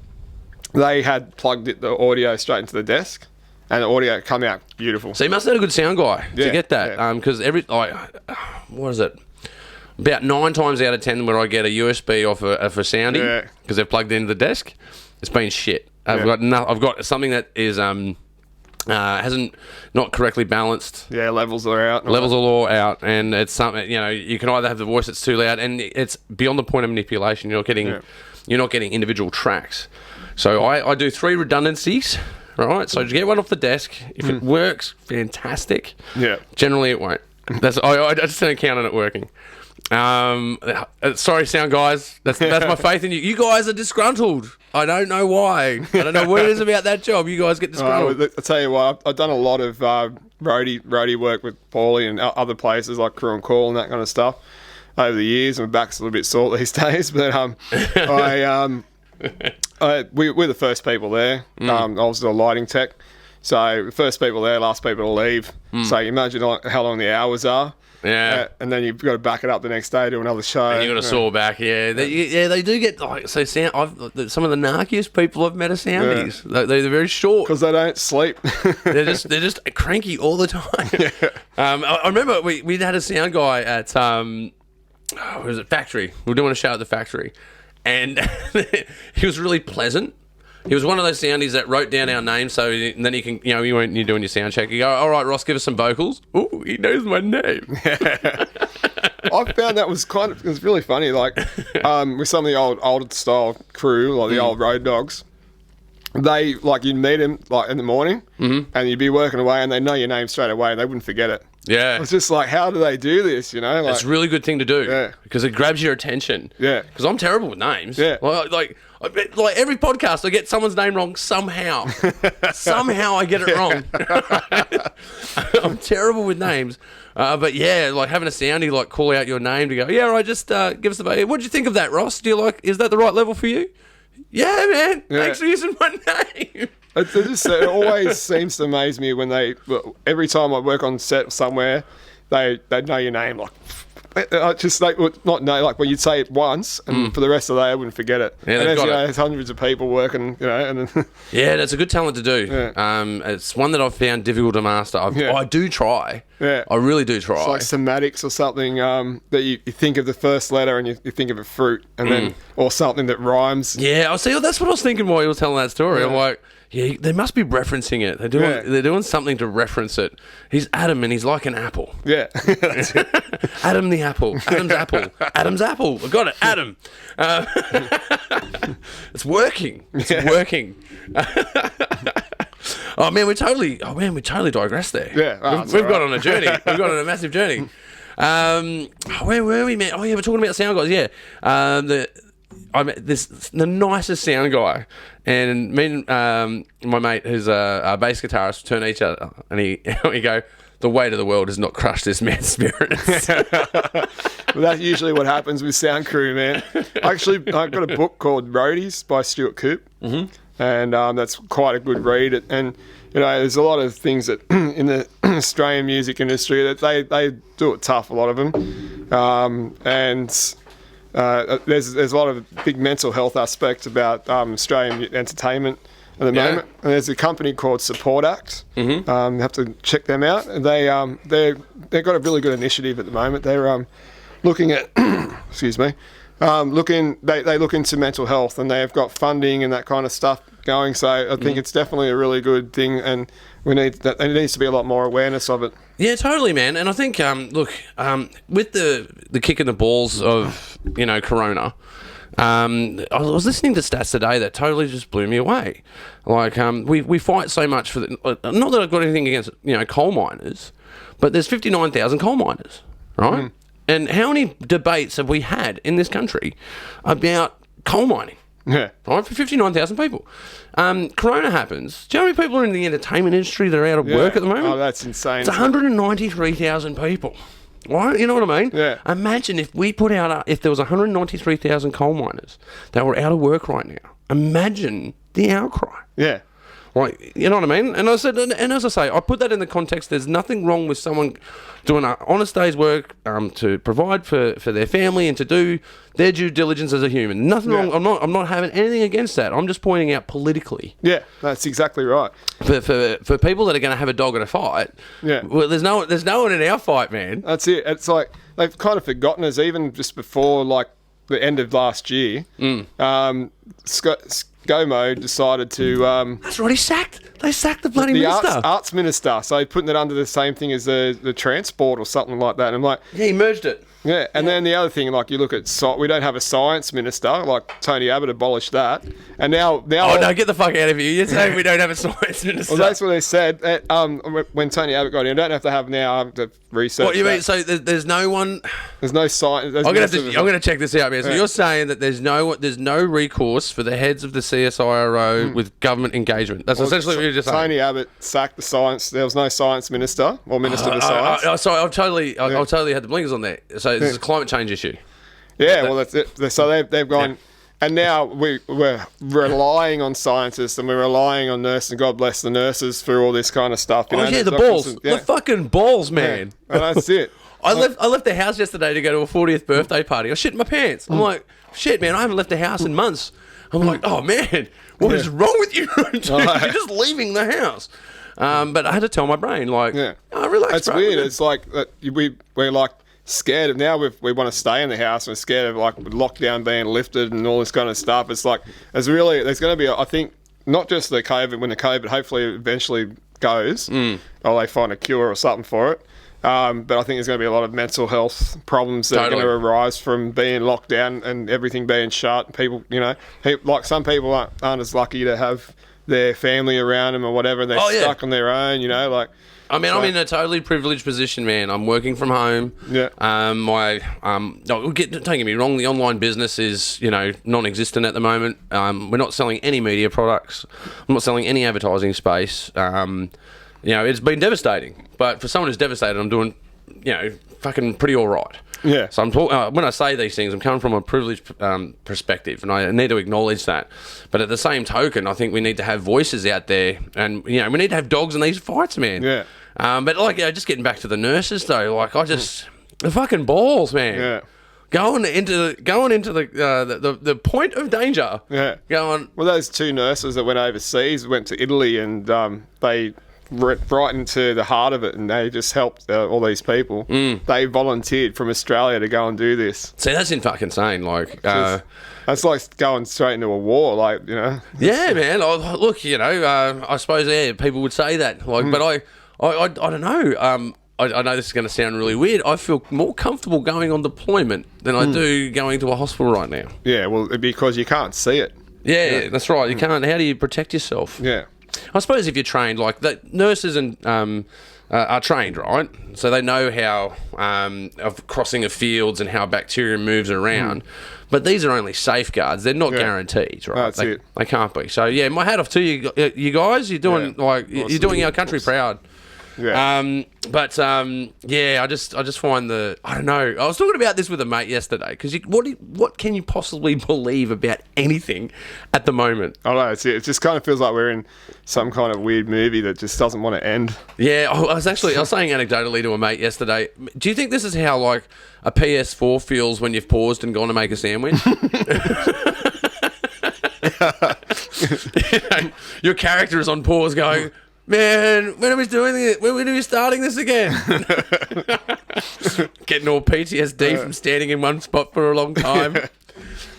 [SPEAKER 2] they had plugged the audio straight into the desk. And the audio come out beautiful.
[SPEAKER 1] So you must have had a good sound guy to get that. Because what is it? About 9 times out of 10 when I get a USB off a sounding, because they've plugged it into the desk, it's been shit. I've got something that is hasn't not correctly balanced.
[SPEAKER 2] Yeah, levels are out.
[SPEAKER 1] Levels are all out, and it's something, you know, you can either have the voice that's too loud, and it's beyond the point of manipulation. You're not getting individual tracks. So I do 3 redundancies. Right, so get one off the desk. If it works, fantastic. Yeah. Generally, it won't. I just don't count on it working. Sorry, sound guys. That's my faith in you. You guys are disgruntled. I don't know why. I don't know what it is about that job. You guys get disgruntled.
[SPEAKER 2] I'll tell you what. I've done a lot of roadie work with Paulie and other places like Crew and Call and that kind of stuff over the years. My back's a little bit sore these days, but we're the first people there. I was the lighting tech. So the first people there, last people to leave. So you imagine how long the hours are. Yeah. And then you've got to back it up the next day to another show.
[SPEAKER 1] And you've got to saw back, They do get, so some of the narkiest people I've met are soundies. Yeah. They're very short.
[SPEAKER 2] Because they don't sleep.
[SPEAKER 1] they're just cranky all the time. Yeah. I remember we had a sound guy at, Factory. We were doing a show at the Factory. And he was really pleasant. He was one of those soundies that wrote down our names, so then you can, when you're doing your sound check, you go, all right, Ross, give us some vocals. Ooh, he knows my name.
[SPEAKER 2] I found that was it was really funny, like, with some of the old style crew, like the old road dogs. They, like, you'd meet them, like, in the morning, and you'd be working away, and they'd know your name straight away, and they wouldn't forget it. Yeah. It's just like, how do they do this, Like,
[SPEAKER 1] it's a really good thing to do. Because it grabs your attention. Yeah. Because I'm terrible with names. Yeah. Like every podcast, I get someone's name wrong somehow. Somehow I get it wrong. I'm terrible with names. But yeah, like having a soundie like call out your name to go, yeah, right, just give us the... What do you think of that, Ross? Is that the right level for you? Yeah, man. Thanks for using my name.
[SPEAKER 2] It always seems to amaze me when every time I work on set somewhere, they know your name. Like when you'd say it once, and for the rest of the day, I wouldn't forget it. Yeah, and there's hundreds of people working, and then
[SPEAKER 1] yeah, that's a good talent to do. Yeah. It's one that I've found difficult to master. I do try. Yeah, I really do try.
[SPEAKER 2] It's like semantics or something that you think of the first letter and you think of a fruit, and then or something that rhymes.
[SPEAKER 1] Yeah, I see. That's what I was thinking while you were telling that story. Yeah. I'm like, yeah, they must be referencing it. They're doing something to reference it. He's Adam and he's like an apple. Yeah. That's it. Adam the apple. Adam's apple. Adam's apple. I got it. Adam. It's working. It's working. Oh man, we totally digressed there. Yeah. We've got on a journey. We've got on a massive journey. Where were we, man? Oh yeah, we're talking about sound guys. Yeah. I met the nicest sound guy, and me and my mate, who's a bass guitarist, turn to each other, and we go, "The weight of the world has not crushed this man's spirits."
[SPEAKER 2] Well, that's usually what happens with sound crew, man. Actually, I've got a book called Roadies by Stuart Coop, and that's quite a good read. And there's a lot of things that in the Australian music industry that they do it tough, a lot of them, and There's a lot of big mental health aspects about Australian entertainment at the moment. And there's a company called Support Act. You have to check them out. They've got a really good initiative at the moment. They're looking at, excuse me, they look into mental health, and they've got funding and that kind of stuff going. So I think it's definitely a really good thing, and there needs to be a lot more awareness of it.
[SPEAKER 1] Yeah, totally, man. And I think, with the kick in the balls of, Corona, I was listening to stats today that totally just blew me away. Like, we fight so much for not that I've got anything against, coal miners, but there's 59,000 coal miners, right? And how many debates have we had in this country about coal mining?
[SPEAKER 2] Yeah.
[SPEAKER 1] Right, for 59,000 people. Corona happens. Do you know how many people are in the entertainment industry that are out of work at the moment?
[SPEAKER 2] Oh, that's insane.
[SPEAKER 1] It's 193,000 people. Right? You know what I mean?
[SPEAKER 2] Yeah.
[SPEAKER 1] Imagine if we put out, if there was 193,000 coal miners that were out of work right now. Imagine the outcry.
[SPEAKER 2] Yeah.
[SPEAKER 1] Like, you know what I mean? And I said, and as I say, I put that in the context. There's nothing wrong with someone doing an honest day's work to provide for their family and to do their due diligence as a human. Nothing wrong. I'm not having anything against that. I'm just pointing out politically.
[SPEAKER 2] Yeah, that's exactly right.
[SPEAKER 1] For people that are going to have a dog in a fight. Yeah. Well, there's no one in our fight, man.
[SPEAKER 2] That's it. It's like they've kind of forgotten us even just before like the end of last year. ScoMo decided to...
[SPEAKER 1] That's right, they sacked the bloody minister.
[SPEAKER 2] Arts minister, so putting it under the same thing as the transport or something like that. And I'm like...
[SPEAKER 1] Yeah, he merged it.
[SPEAKER 2] Yeah, and then the other thing, like you look at... we don't have a science minister, like Tony Abbott abolished that. And now...
[SPEAKER 1] Oh, no, get the fuck out of here. You're saying we don't have a science minister.
[SPEAKER 2] Well, that's what they said. When Tony Abbott got in, don't have to have now to research.
[SPEAKER 1] What you mean? So there's no one...
[SPEAKER 2] There's no science...
[SPEAKER 1] I'm going to check this out, man. So you're saying that there's no recourse for the heads of the CSIRO with government engagement. That's essentially what you're just saying.
[SPEAKER 2] Tony Abbott sacked the science... There was no science minister or minister of science.
[SPEAKER 1] Sorry, I've totally had the blinkers on there. So this is a climate change issue.
[SPEAKER 2] Yeah, well, that's it. So they've gone... Yeah. And now we're relying on scientists and we're relying on nurses, and God bless the nurses for all this kind of stuff.
[SPEAKER 1] You know, the balls. The fucking balls, man.
[SPEAKER 2] Yeah. And that's it.
[SPEAKER 1] I left the house yesterday to go to a 40th birthday party. I shit in my pants. I'm like, shit, man, I haven't left the house in months. I'm like, oh, man, what is wrong with you? Dude, you're just leaving the house. But I had to tell my brain, like, relax,
[SPEAKER 2] That's
[SPEAKER 1] bro.
[SPEAKER 2] weird. It's like we're like, scared of now we want to stay in the house. We're scared of like lockdown being lifted and all this kind of stuff. It's like there's going to be, I think, not just the COVID, when the COVID hopefully eventually goes or they find a cure or something for it, but I think there's going to be a lot of mental health problems that are going to arise from being locked down and everything being shut. People, like some people aren't as lucky to have their family around them or whatever, and they're stuck on their own, like.
[SPEAKER 1] I mean, I'm in a totally privileged position, man. I'm working from home.
[SPEAKER 2] Yeah.
[SPEAKER 1] Don't get me wrong. The online business is, non-existent at the moment. We're not selling any media products. I'm not selling any advertising space. It's been devastating. But for someone who's devastated, I'm doing, fucking pretty all right.
[SPEAKER 2] Yeah.
[SPEAKER 1] So when I say these things, I'm coming from a privileged perspective, and I need to acknowledge that. But at the same token, I think we need to have voices out there, and we need to have dogs in these fights, man.
[SPEAKER 2] Yeah.
[SPEAKER 1] But just getting back to the nurses though, like the fucking balls, man.
[SPEAKER 2] Yeah.
[SPEAKER 1] Going into the point of danger.
[SPEAKER 2] Yeah.
[SPEAKER 1] Well,
[SPEAKER 2] those two nurses that went overseas went to Italy, and they right into the heart of it, and they just helped all these people. They volunteered from Australia to go and do this.
[SPEAKER 1] See, that's insane. Like,
[SPEAKER 2] that's like going straight into a war, like,
[SPEAKER 1] Yeah, man. Look, I suppose people would say that, like, but I don't know. I know this is going to sound really weird. I feel more comfortable going on deployment than I do going to a hospital right now.
[SPEAKER 2] Yeah, well, because you can't see it.
[SPEAKER 1] Yeah, that's right. You can't. How do you protect yourself?
[SPEAKER 2] Yeah.
[SPEAKER 1] I suppose if you're trained, like nurses and are trained, right? So they know how of crossing of fields and how bacteria moves around. But these are only safeguards; they're not guaranteed, right?
[SPEAKER 2] That's it.
[SPEAKER 1] They can't be. So yeah, my hat off to you guys. You're doing you're doing our country proud.
[SPEAKER 2] Yeah.
[SPEAKER 1] I just find I don't know. I was talking about this with a mate yesterday because what can you possibly believe about anything at the moment?
[SPEAKER 2] I don't know. It just kind of feels like we're in some kind of weird movie that just doesn't want to end.
[SPEAKER 1] Yeah, I was saying anecdotally to a mate yesterday. Do you think this is how like a PS4 feels when you've paused and gone to make a sandwich? Your character is on pause going, man, when are we doing this? When are we starting this again? Getting all PTSD from standing in one spot for a long time.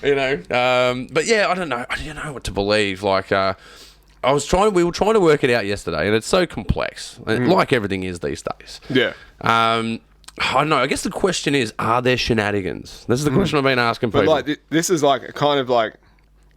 [SPEAKER 1] But yeah, I don't know. I don't know what to believe. Like, we were trying to work it out yesterday, and it's so complex, like everything is these days.
[SPEAKER 2] Yeah.
[SPEAKER 1] I don't know. I guess the question is, are there shenanigans? This is the question I've been asking people.
[SPEAKER 2] But like, this is like kind of like,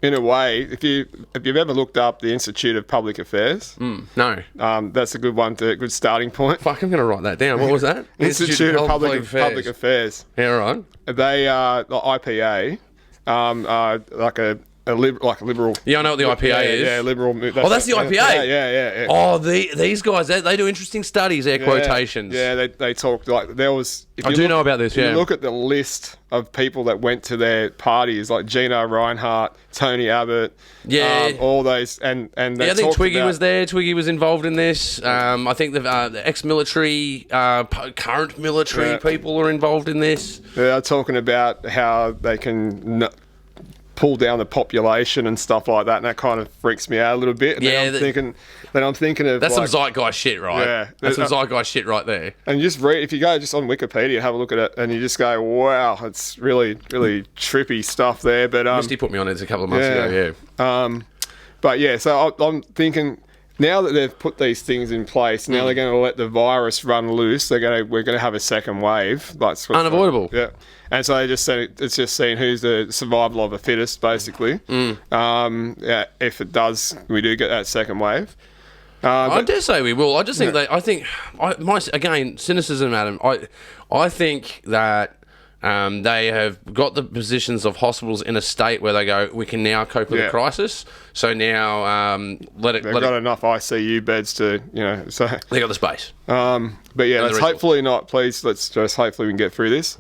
[SPEAKER 2] in a way, if you've ever looked up the Institute of Public Affairs,
[SPEAKER 1] no,
[SPEAKER 2] that's a good one, good starting point.
[SPEAKER 1] Fuck, I'm going to write that down. What was that?
[SPEAKER 2] Institute of Public Affairs.
[SPEAKER 1] Yeah, right.
[SPEAKER 2] They are the IPA, like a liberal.
[SPEAKER 1] Yeah, I know what the IPA is.
[SPEAKER 2] Yeah, liberal.
[SPEAKER 1] That's the IPA.
[SPEAKER 2] Yeah.
[SPEAKER 1] Oh, these guys, they do interesting studies. Air quotations.
[SPEAKER 2] Yeah, they talked like there was.
[SPEAKER 1] I do know about this.
[SPEAKER 2] If you look at the list of people that went to their parties, like Gino Reinhardt, Tony Abbott, all those, and
[SPEAKER 1] I think Twiggy was there. Twiggy was involved in this. I think the ex-military, current military people are involved in this.
[SPEAKER 2] They're talking about how they can pull down the population and stuff like that, and that kind of freaks me out a little bit. And then I'm thinking of
[SPEAKER 1] that's
[SPEAKER 2] like,
[SPEAKER 1] some zeitgeist shit, right?
[SPEAKER 2] Yeah,
[SPEAKER 1] that's some zeitgeist shit right there.
[SPEAKER 2] And you just read, if you go just on Wikipedia and have a look at it, and you just go, wow, it's really, really trippy stuff there. But
[SPEAKER 1] Misty put me on it a couple of months ago. Yeah.
[SPEAKER 2] But yeah, so I'm thinking, now that they've put these things in place, now they're going to let the virus run loose. We're going to have a second wave. That's
[SPEAKER 1] unavoidable.
[SPEAKER 2] Yeah. And so they just said it's just seeing who's the survival of the fittest, basically. If it does, we do get that second wave.
[SPEAKER 1] I dare say we will. I just think again, cynicism, Adam. I think that they have got the positions of hospitals in a state where they go, we can now cope with the crisis. So now they've got
[SPEAKER 2] enough ICU beds to, so
[SPEAKER 1] they got the space.
[SPEAKER 2] But yeah, let's hopefully not. Please, let's just hopefully we can get through this.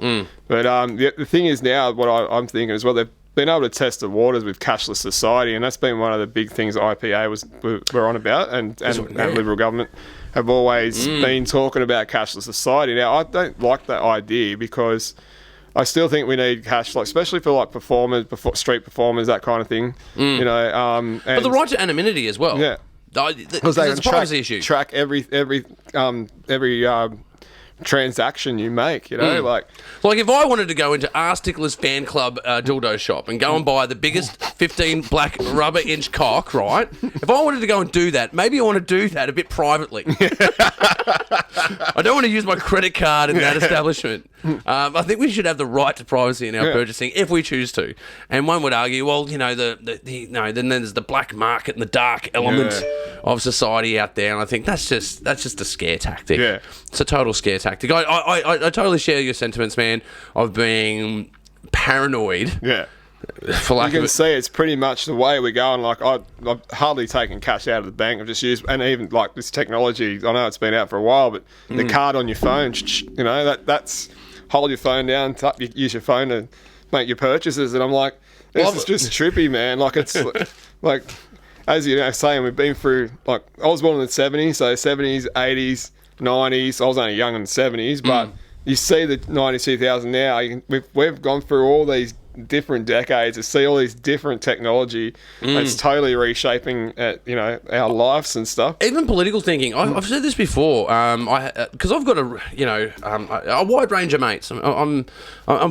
[SPEAKER 2] But the thing is now, what I'm thinking as well, they've been able to test the waters with cashless society, and that's been one of the big things IPA were on about, and Liberal government have always been talking about cashless society. Now, I don't like that idea because I still think we need cash, like especially for like performers, street performers, that kind of thing. But
[SPEAKER 1] the right to anonymity as well.
[SPEAKER 2] Yeah,
[SPEAKER 1] because it's a privacy issue.
[SPEAKER 2] Track every transaction you make, like
[SPEAKER 1] if I wanted to go into R. Stickler's fan club dildo shop and go and buy the biggest 15 black rubber inch cock, right? If I wanted to go and do that, maybe I want to do that a bit privately. I don't want to use my credit card in that establishment. I think we should have the right to privacy in our purchasing if we choose to. And one would argue, well, then there's the black market and the dark element of society out there, and I think that's just a scare tactic.
[SPEAKER 2] Yeah.
[SPEAKER 1] It's a total scare tactic. I totally share your sentiments, man, of being paranoid.
[SPEAKER 2] Yeah.
[SPEAKER 1] For lack
[SPEAKER 2] you
[SPEAKER 1] of
[SPEAKER 2] can see it's pretty much the way we're going. Like I've hardly taken cash out of the bank. I've just used, and even like this technology, I know it's been out for a while, but the card on your phone, that's hold your phone down, use your phone to make your purchases, and I'm like, this is just trippy, man. Like it's like, as you saying, we've been through, like, I was born in the 70s, so 70s, 80s, 90s. I was only young in the 70s, but you see the 92,000 now. We've gone through all these different decades to see all these different technology that's totally reshaping our lives and stuff.
[SPEAKER 1] Even political thinking. I've said this before. Because I've got a wide range of mates. I'm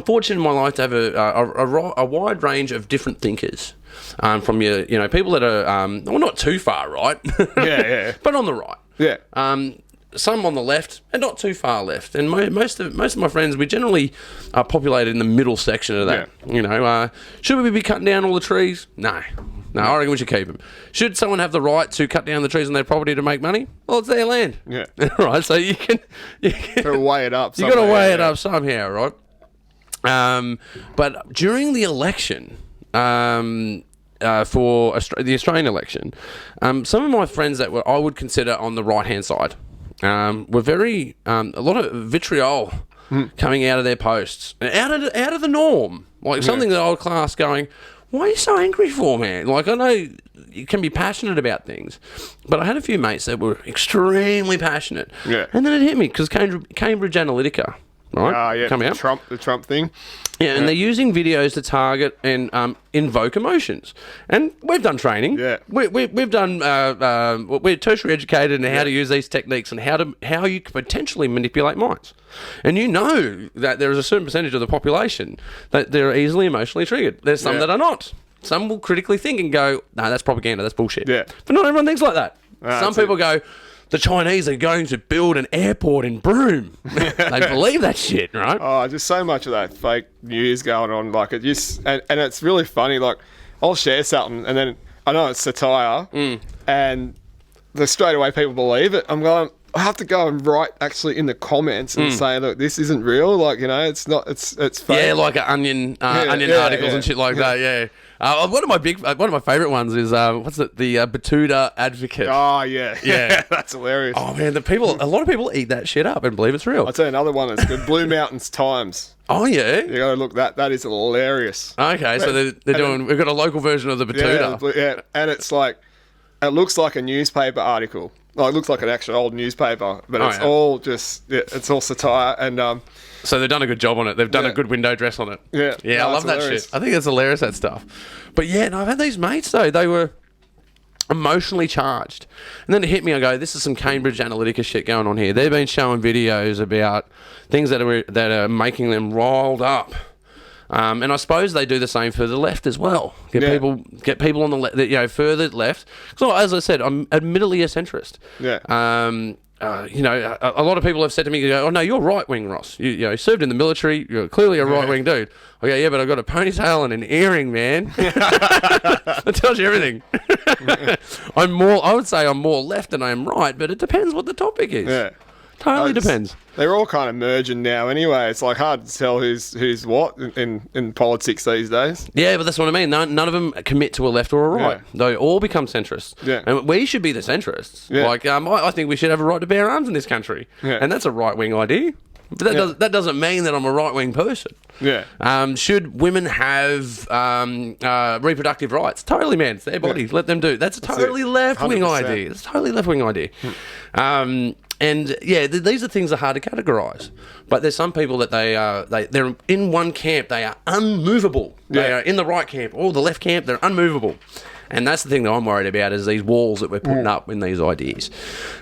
[SPEAKER 1] fortunate in my life to have a wide range of different thinkers. From your people that are not too far right, but on the right.
[SPEAKER 2] Yeah.
[SPEAKER 1] Some on the left and not too far left, and most of my friends, we generally are populated in the middle section of that. Should we be cutting down all the trees? No, I reckon we should keep them. Should someone have the right to cut down the trees on their property to make money? Well, it's their land.
[SPEAKER 2] Yeah.
[SPEAKER 1] Right. So you can
[SPEAKER 2] gotta weigh it up.
[SPEAKER 1] You got to weigh it up somehow, right? But during the election, for the Australian election, some of my friends that I would consider on the right hand side. were very a lot of vitriol coming out of their posts, out of the norm, like something that I would class going, why are you so angry for, man? Like, I know you can be passionate about things, but I had a few mates that were extremely passionate.
[SPEAKER 2] Yeah.
[SPEAKER 1] And then it hit me because Cambridge Analytica, right?
[SPEAKER 2] Yeah.
[SPEAKER 1] Come out.
[SPEAKER 2] The Trump thing.
[SPEAKER 1] Yeah, and they're using videos to target and invoke emotions. And we've done training.
[SPEAKER 2] Yeah.
[SPEAKER 1] We've done, we're tertiary educated in how to use these techniques and how you can potentially manipulate minds. And you know that there is a certain percentage of the population that they're easily emotionally triggered. There's some that are not. Some will critically think and go, no, that's propaganda, that's bullshit.
[SPEAKER 2] Yeah.
[SPEAKER 1] But not everyone thinks like that. Some people go, the Chinese are going to build an airport in Broome. They believe that shit, right?
[SPEAKER 2] Oh, just so much of that fake news going on. Like, it just, and it's really funny. Like, I'll share something, and then I know it's satire, and straight away people believe it. I'm going, I have to go and write actually in the comments and say, look, this isn't real. Like, you know, it's not, it's fake.
[SPEAKER 1] Yeah, like onion articles and shit like that. Yeah. One of my favourite ones is what's it? The Batuta Advocate.
[SPEAKER 2] Oh yeah, that's hilarious.
[SPEAKER 1] Oh man, a lot of people eat that shit up and believe it's real.
[SPEAKER 2] I'll tell you another one that's good. Blue Mountains Times.
[SPEAKER 1] Oh yeah,
[SPEAKER 2] You gotta look that is hilarious.
[SPEAKER 1] Okay, so they're doing. We've got a local version of the Batuta.
[SPEAKER 2] Yeah, and it's like, it looks like a newspaper article. Like, it looks like an actual old newspaper, but it's all just it's all satire and
[SPEAKER 1] So they've done a good job on it. They've done a good window dress on it.
[SPEAKER 2] Yeah,
[SPEAKER 1] I love that shit. I think it's hilarious, that stuff. But yeah, no, I've had these mates though. They were emotionally charged, and then it hit me. I go, "This is some Cambridge Analytica shit going on here." They've been showing videos about things that are making them riled up. And I suppose they do the same for the left as well. Get people on the left, further left. So as I said, I'm admittedly a centrist.
[SPEAKER 2] Yeah.
[SPEAKER 1] A lot of people have said to me, "Oh no, you're right wing, Ross. You served in the military. You're clearly a right wing dude." I go, "Yeah, but I've got a ponytail and an earring, man." That tells you everything. I would say I'm more left than I am right, but it depends what the topic is.
[SPEAKER 2] Yeah.
[SPEAKER 1] Totally depends.
[SPEAKER 2] They're all kind of merging now anyway. It's like hard to tell who's what in politics these days.
[SPEAKER 1] Yeah, but that's what I mean. None of them commit to a left or a right.
[SPEAKER 2] Yeah.
[SPEAKER 1] They all become centrists.
[SPEAKER 2] Yeah.
[SPEAKER 1] And we should be the centrists.
[SPEAKER 2] Yeah.
[SPEAKER 1] Like, I think we should have a right to bear arms in this country.
[SPEAKER 2] Yeah.
[SPEAKER 1] And that's a right-wing idea. But that doesn't mean that I'm a right-wing person.
[SPEAKER 2] Yeah.
[SPEAKER 1] Should women have reproductive rights? Totally, man. It's their bodies. Let them do. That's a totally left-wing
[SPEAKER 2] 100%.
[SPEAKER 1] idea. It's a totally left-wing idea. And yeah, these are things that are hard to categorise. But there's some people that they're in one camp. They are unmovable. They are in the right camp or the left camp. They're unmovable. And that's the thing that I'm worried about is these walls that we're putting up in these ideas.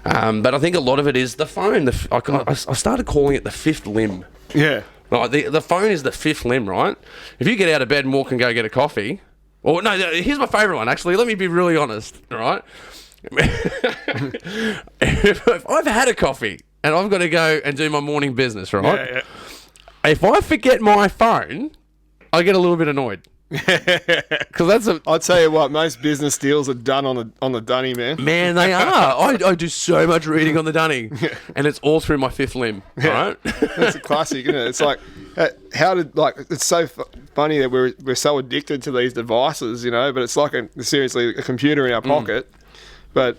[SPEAKER 1] But I think a lot of it is the phone. I started calling it the fifth limb.
[SPEAKER 2] Yeah.
[SPEAKER 1] Like the phone is the fifth limb, right? If you get out of bed and walk and go get a coffee, or no, here's my favourite one. Actually, let me be really honest, right? If I've had a coffee and I've got to go and do my morning business, right?
[SPEAKER 2] Yeah.
[SPEAKER 1] If I forget my phone, I get a little bit annoyed. Because
[SPEAKER 2] I'll tell you what, most business deals are done on the dunny, man.
[SPEAKER 1] Man, they are. I do so much reading on the dunny, and it's all through my fifth limb. Right?
[SPEAKER 2] That's a classic, isn't it? It's like, it's so funny that we're so addicted to these devices, but it's like seriously a computer in our pocket. But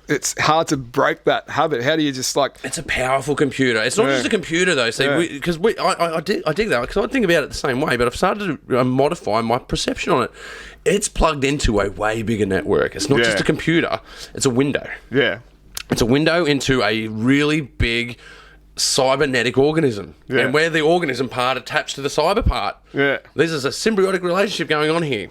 [SPEAKER 2] it's hard to break that habit. How do you just It's
[SPEAKER 1] a powerful computer. It's not just a computer though. See, because I dig that because I think about it the same way. But I've started to modify my perception on it. It's plugged into a way bigger network. It's not just a computer. It's a window.
[SPEAKER 2] Yeah.
[SPEAKER 1] It's a window into a really big cybernetic organism.
[SPEAKER 2] Yeah.
[SPEAKER 1] And we're the organism part attached to the cyber part.
[SPEAKER 2] Yeah.
[SPEAKER 1] This is a symbiotic relationship going on here.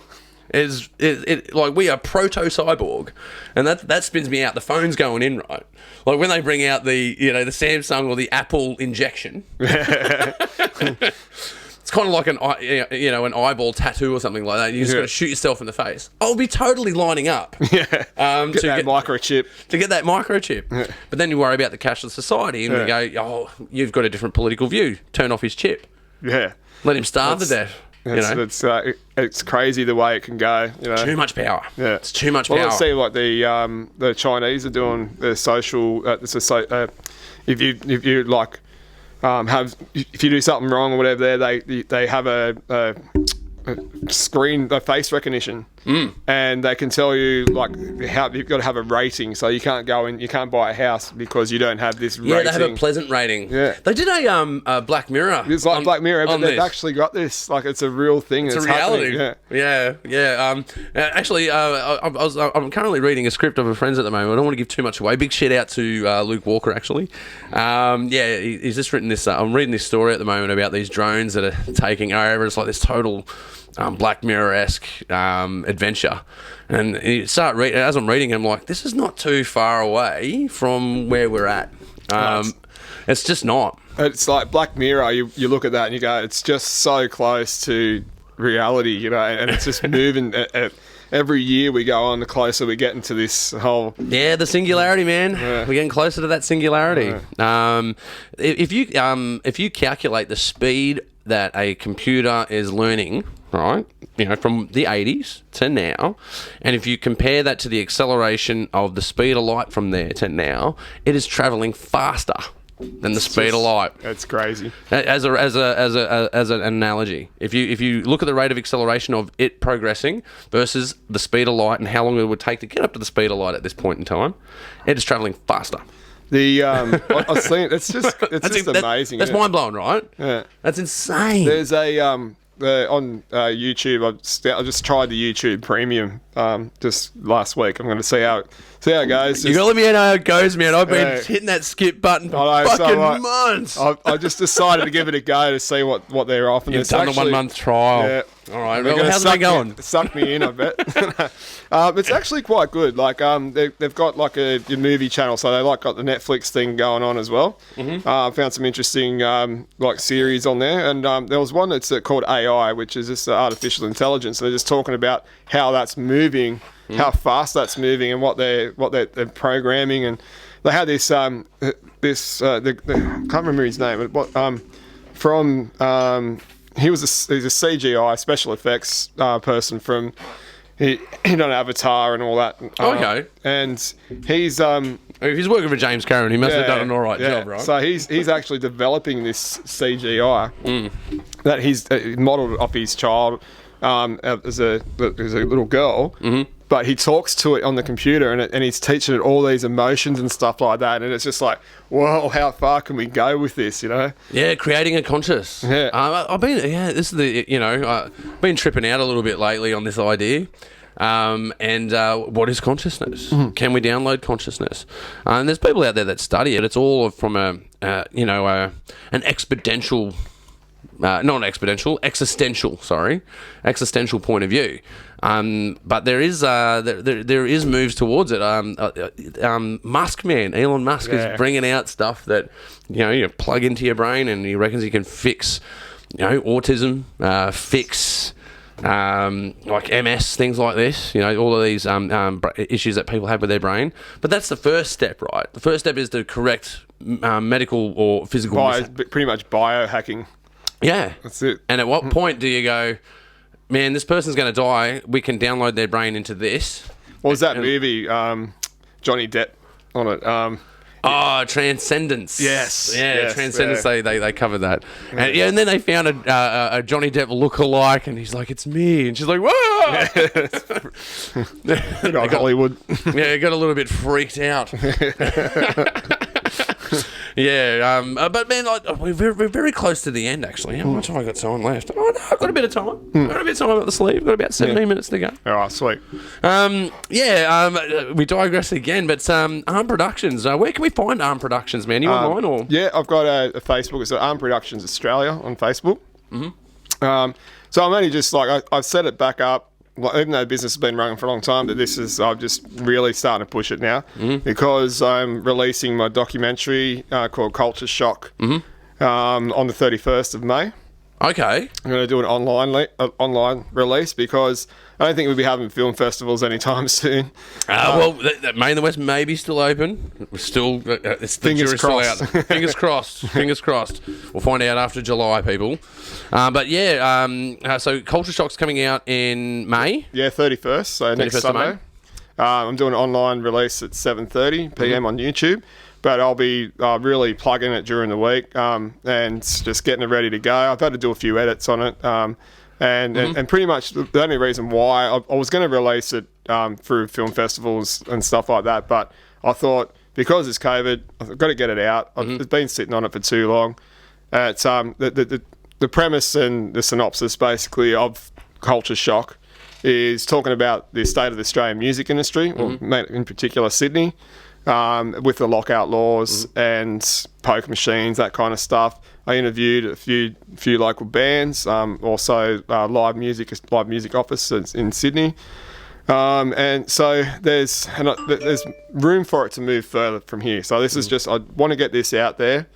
[SPEAKER 1] Like we are proto-cyborg, and that spins me out. The phone's going in, right? Like when they bring out the Samsung or the Apple injection. It's kind of like an eyeball tattoo or something like that. You just got to shoot yourself in the face. I'll be totally lining up.
[SPEAKER 2] Get that microchip.
[SPEAKER 1] To get that microchip. Yeah. But then you worry about the cashless society, and we go, "Oh, you've got a different political view. Turn off his chip.
[SPEAKER 2] Yeah.
[SPEAKER 1] Let him starve to death."
[SPEAKER 2] It's crazy the way it can go.
[SPEAKER 1] Too much power.
[SPEAKER 2] Yeah,
[SPEAKER 1] it's too much power.
[SPEAKER 2] Well, let's see, like the Chinese are doing their social. If you do something wrong or whatever, they have a screen, face recognition. and they can tell you like how you've got to have a rating, so you can't buy a house because you don't have this rating.
[SPEAKER 1] Yeah, they have a pleasant rating.
[SPEAKER 2] Yeah.
[SPEAKER 1] They did a Black Mirror.
[SPEAKER 2] It's like Black Mirror, but they've
[SPEAKER 1] this.
[SPEAKER 2] actually got this. Like, it's a real thing.
[SPEAKER 1] It's a reality.
[SPEAKER 2] Happening.
[SPEAKER 1] Yeah. Actually, I'm currently reading a script of a friend's at the moment. I don't want to give too much away. Big shout out to Luke Walker, actually. He's just written this. I'm reading this story at the moment about these drones that are taking over. It's like this total Black Mirror-esque adventure. And as I'm reading, I'm like, this is not too far away from where we're at. It's just not.
[SPEAKER 2] It's like Black Mirror. You look at that and you go, it's just so close to reality, you know, and it's just moving. Every year we go on, the closer we get into this whole...
[SPEAKER 1] Yeah, the singularity, man.
[SPEAKER 2] Yeah.
[SPEAKER 1] We're getting closer to that singularity.
[SPEAKER 2] Yeah.
[SPEAKER 1] If you calculate the speed that a computer is learning, right, you know, from the 80s to now, and if you compare that to the acceleration of the speed of light from there to now, it is travelling faster than the speed of light.
[SPEAKER 2] That's crazy.
[SPEAKER 1] As an analogy, if you look at the rate of acceleration of it progressing versus the speed of light and how long it would take to get up to the speed of light at this point in time, it is travelling faster.
[SPEAKER 2] I've seen it's just amazing.
[SPEAKER 1] That's mind blowing, right?
[SPEAKER 2] Yeah,
[SPEAKER 1] that's insane.
[SPEAKER 2] There's a on YouTube. I just tried the YouTube Premium just last week. I'm going to see how it goes.
[SPEAKER 1] You got to let me know how it goes, man. I've been hitting that skip button for fucking months.
[SPEAKER 2] I just decided to give it a go to see what they're offering.
[SPEAKER 1] You've done the 1 month trial.
[SPEAKER 2] Yeah.
[SPEAKER 1] All right. Well, how's it going?
[SPEAKER 2] Suck me in, I bet. It's actually quite good. Like they've got like a movie channel, so they got the Netflix thing going on as well. I found some interesting like series on there, and there was one that's called AI, which is just artificial intelligence. They're just talking about how that's moving, how fast that's moving, and what they're programming. And they had this I can't remember his name, but he's a CGI special effects person from he done Avatar and all that.
[SPEAKER 1] Okay.
[SPEAKER 2] And he's
[SPEAKER 1] if he's working for James Cameron, he must have done an alright job, right?
[SPEAKER 2] So he's actually developing this CGI that he's modelled off his child as a little girl. But he talks to it on the computer, and he's teaching it all these emotions and stuff like that. And it's just like, whoa, how far can we go with this, you know?
[SPEAKER 1] Yeah, creating a conscious.
[SPEAKER 2] Yeah.
[SPEAKER 1] I've been tripping out a little bit lately on this idea. What is consciousness? Can we download consciousness? And there's people out there that study it. It's all from an exponential... existential point of view. But there is moves towards it. Elon Musk is bringing out stuff that you plug into your brain, and he reckons he can fix autism, fix like MS, things like this. All of these issues that people have with their brain. But that's the first step, right? The first step is to correct medical or physical.
[SPEAKER 2] Pretty much biohacking.
[SPEAKER 1] Yeah.
[SPEAKER 2] That's it.
[SPEAKER 1] And at what point do you go, man, this person's going to die, we can download their brain into this?
[SPEAKER 2] What was that movie, Johnny Depp on it?
[SPEAKER 1] Transcendence.
[SPEAKER 2] Yes.
[SPEAKER 1] Yeah,
[SPEAKER 2] yes,
[SPEAKER 1] Transcendence, they covered that. And then they found a Johnny Depp look-alike, and he's like, it's me. And she's like, whoa!
[SPEAKER 2] Hollywood.
[SPEAKER 1] Yeah, got a little bit freaked out. Yeah, but man, we're very close to the end, actually. How much have I got time left? Oh, no, I've got a bit of time. Got a bit of time up the sleeve. Got about 17 minutes to go.
[SPEAKER 2] All right, sweet.
[SPEAKER 1] We digress again, but Arm Productions. Where can we find Arm Productions, man? You online or?
[SPEAKER 2] Yeah, I've got a Facebook. It's Arm Productions Australia on Facebook. So I'm only just I've set it back up. Even though the business has been running for a long time, but I'm just really starting to push it now because I'm releasing my documentary called Culture Shock on the 31st of May.
[SPEAKER 1] Okay.
[SPEAKER 2] I'm going to do an online release because I don't think we'll be having film festivals anytime soon.
[SPEAKER 1] May in the West may be still open. We're still, it's the
[SPEAKER 2] fingers
[SPEAKER 1] jury's still
[SPEAKER 2] crossed.
[SPEAKER 1] out. Fingers crossed. Fingers crossed. We'll find out after July, people. So Culture Shock's coming out in May.
[SPEAKER 2] Yeah, 31st. So next Sunday. I'm doing an online release at 7:30 p.m. on YouTube. But I'll be really plugging it during the week and just getting it ready to go. I've had to do a few edits on it And pretty much the only reason why I was going to release it through film festivals and stuff like that, but I thought because it's COVID, I've got to get it out. I've been sitting on it for too long. It's the premise and the synopsis basically of Culture Shock is talking about the state of the Australian music industry, or in particular Sydney, with the lockout laws and poker machines, that kind of stuff. I interviewed a few local bands, also live music offices in Sydney, and so there's room for it to move further from here. So this is just, I want to get this out there.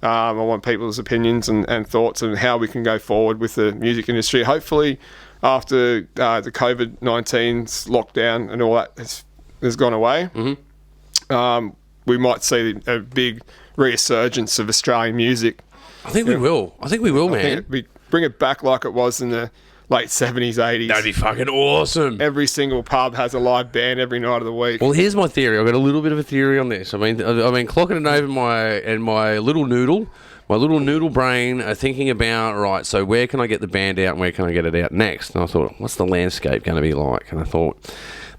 [SPEAKER 2] I want people's opinions and thoughts on how we can go forward with the music industry. Hopefully, after the COVID-19's lockdown and all that has gone away, we might see a big resurgence of Australian music.
[SPEAKER 1] I think we will. I think we will, man.
[SPEAKER 2] We bring it back like it was in the late 70s, 80s.
[SPEAKER 1] That'd be fucking awesome.
[SPEAKER 2] Every single pub has a live band every night of the week.
[SPEAKER 1] Well, here's my theory. I've got a little bit of a theory on this. I've been clocking it over my little noodle brain, thinking about, right, so where can I get the band out and where can I get it out next? And I thought, what's the landscape going to be like? And I thought,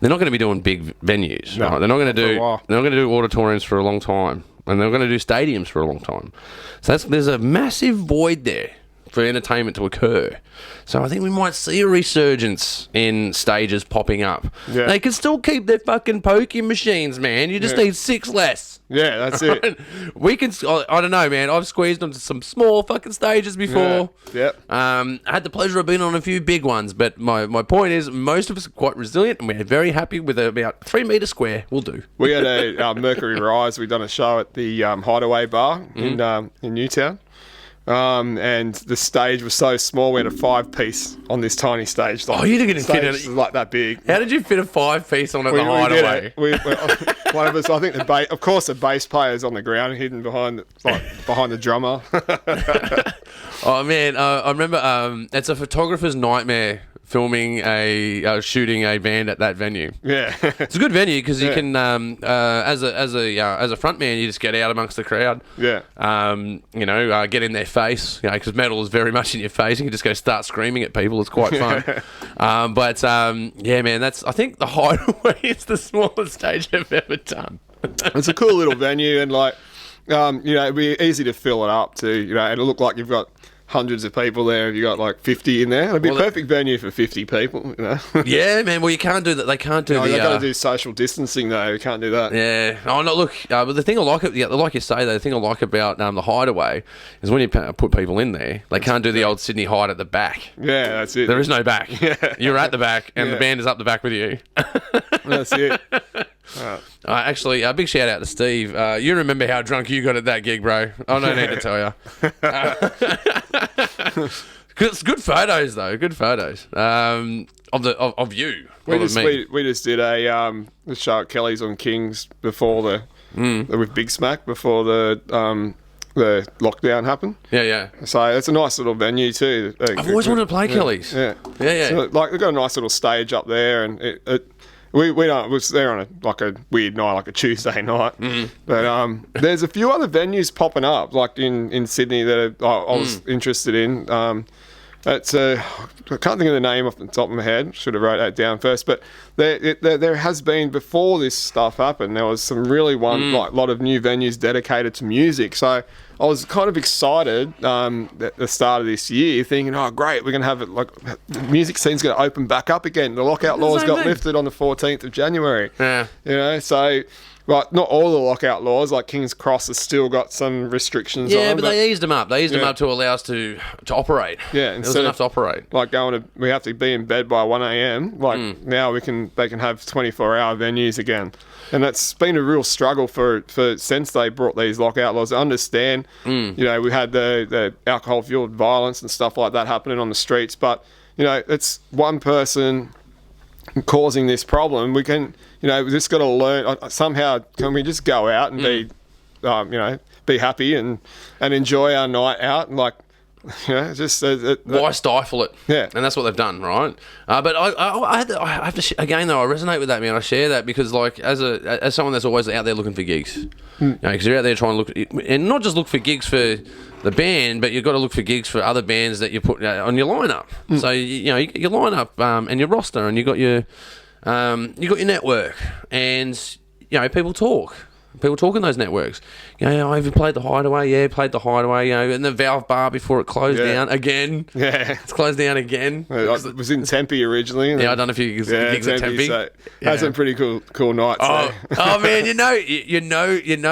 [SPEAKER 1] they're not going to be doing big venues.
[SPEAKER 2] No,
[SPEAKER 1] right? They're not going to do auditoriums for a long time, and they're going to do stadiums for a long time. So there's a massive void there for entertainment to occur. So I think we might see a resurgence in stages popping up.
[SPEAKER 2] Yeah.
[SPEAKER 1] They can still keep their fucking poker machines, man. You just need 6 less.
[SPEAKER 2] Yeah, that's it.
[SPEAKER 1] We can, I don't know, man. I've squeezed onto some small fucking stages before.
[SPEAKER 2] Yeah.
[SPEAKER 1] I had the pleasure of being on a few big ones, but my point is most of us are quite resilient, and we're very happy with about 3 metre square. We'll do.
[SPEAKER 2] We had a Mercury Rise. We've done a show at the Hideaway Bar in Newtown. And the stage was so small, we had a 5-piece on this tiny stage. Like,
[SPEAKER 1] you didn't fit it
[SPEAKER 2] like that big.
[SPEAKER 1] How did you fit a 5-piece on at the Hideaway?
[SPEAKER 2] One of us, I think the bass player's on the ground, hidden behind the drummer.
[SPEAKER 1] Oh man, I remember. It's a photographer's nightmare filming shooting a band at that venue.
[SPEAKER 2] Yeah,
[SPEAKER 1] it's a good venue because you can, as a front man, you just get out amongst the crowd.
[SPEAKER 2] Yeah.
[SPEAKER 1] Get in their face. Because metal is very much in your face. You can just go start screaming at people. It's quite fun. Yeah, man. I think the Hideaway is the smallest stage I've ever done.
[SPEAKER 2] It's a cool little venue, and it'd be easy to fill it up too. And it'll look like you've got hundreds of people there. If you got like 50 in there, it'd be a perfect venue for 50 people.
[SPEAKER 1] Yeah, man. Well, you can't do that. They can't do
[SPEAKER 2] They've got to do social distancing though. You can't do that.
[SPEAKER 1] Yeah. Oh no. Look, but the thing I like, like you say, the thing I like about the Hideaway is when you put people in there, they can't do the old Sydney hide at the back.
[SPEAKER 2] Yeah, that's it.
[SPEAKER 1] There is no back.
[SPEAKER 2] Yeah.
[SPEAKER 1] You're at the back, and the band is up the back with you.
[SPEAKER 2] That's it.
[SPEAKER 1] Actually, a big shout out to Steve. You remember how drunk you got at that gig, bro? I don't need to tell you. It's good photos though. Good photos of you.
[SPEAKER 2] We just did a show at Kelly's on Kings before with Big Smack before the lockdown happened. Yeah. So it's a nice little venue too.
[SPEAKER 1] I've always wanted to play Kelly's.
[SPEAKER 2] Yeah. So, they've got a nice little stage up there, and we was there on a weird night, like a Tuesday night. But there's a few other venues popping up, like in Sydney that I was interested in. I can't think of the name off the top of my head. Should have wrote that down first. But there has been, before this stuff happened, there was some really lot of new venues dedicated to music. So I was kind of excited at the start of this year, thinking, oh, great, we're going to have it, like, the music scene's going to open back up again. The lockout laws got lifted on the 14th of January.
[SPEAKER 1] Yeah.
[SPEAKER 2] So... Right, not all the lockout laws, like King's Cross has still got some restrictions on.
[SPEAKER 1] Yeah, but they eased them up. They eased them up to allow us to operate.
[SPEAKER 2] Yeah,
[SPEAKER 1] it was enough to operate.
[SPEAKER 2] Like we have to be in bed by 1 a.m. Like now they can have 24-hour venues again. And that's been a real struggle for since they brought these lockout laws. I understand, we had the alcohol-fueled violence and stuff like that happening on the streets, but, it's one person causing this problem. We just got to learn somehow. Can we just go out and be happy and enjoy our night out? And just
[SPEAKER 1] Why stifle it?
[SPEAKER 2] Yeah.
[SPEAKER 1] And that's what they've done, right? But I have to again though. I resonate with that, man. I share that because like as someone that's always out there looking for gigs, because you're out there trying to look and not just look for gigs for the band, but you've got to look for gigs for other bands that you put on your lineup. So your lineup and your roster, and you got your network, and people talk. People talk in those networks. Have you played the Hideaway? Yeah, played the Hideaway. And the Valve Bar before it closed down again.
[SPEAKER 2] Yeah,
[SPEAKER 1] it's closed down again.
[SPEAKER 2] It was in Tempe originally.
[SPEAKER 1] Yeah, I've done a few gigs at Tempe.
[SPEAKER 2] So had some pretty cool nights.
[SPEAKER 1] Oh man, you know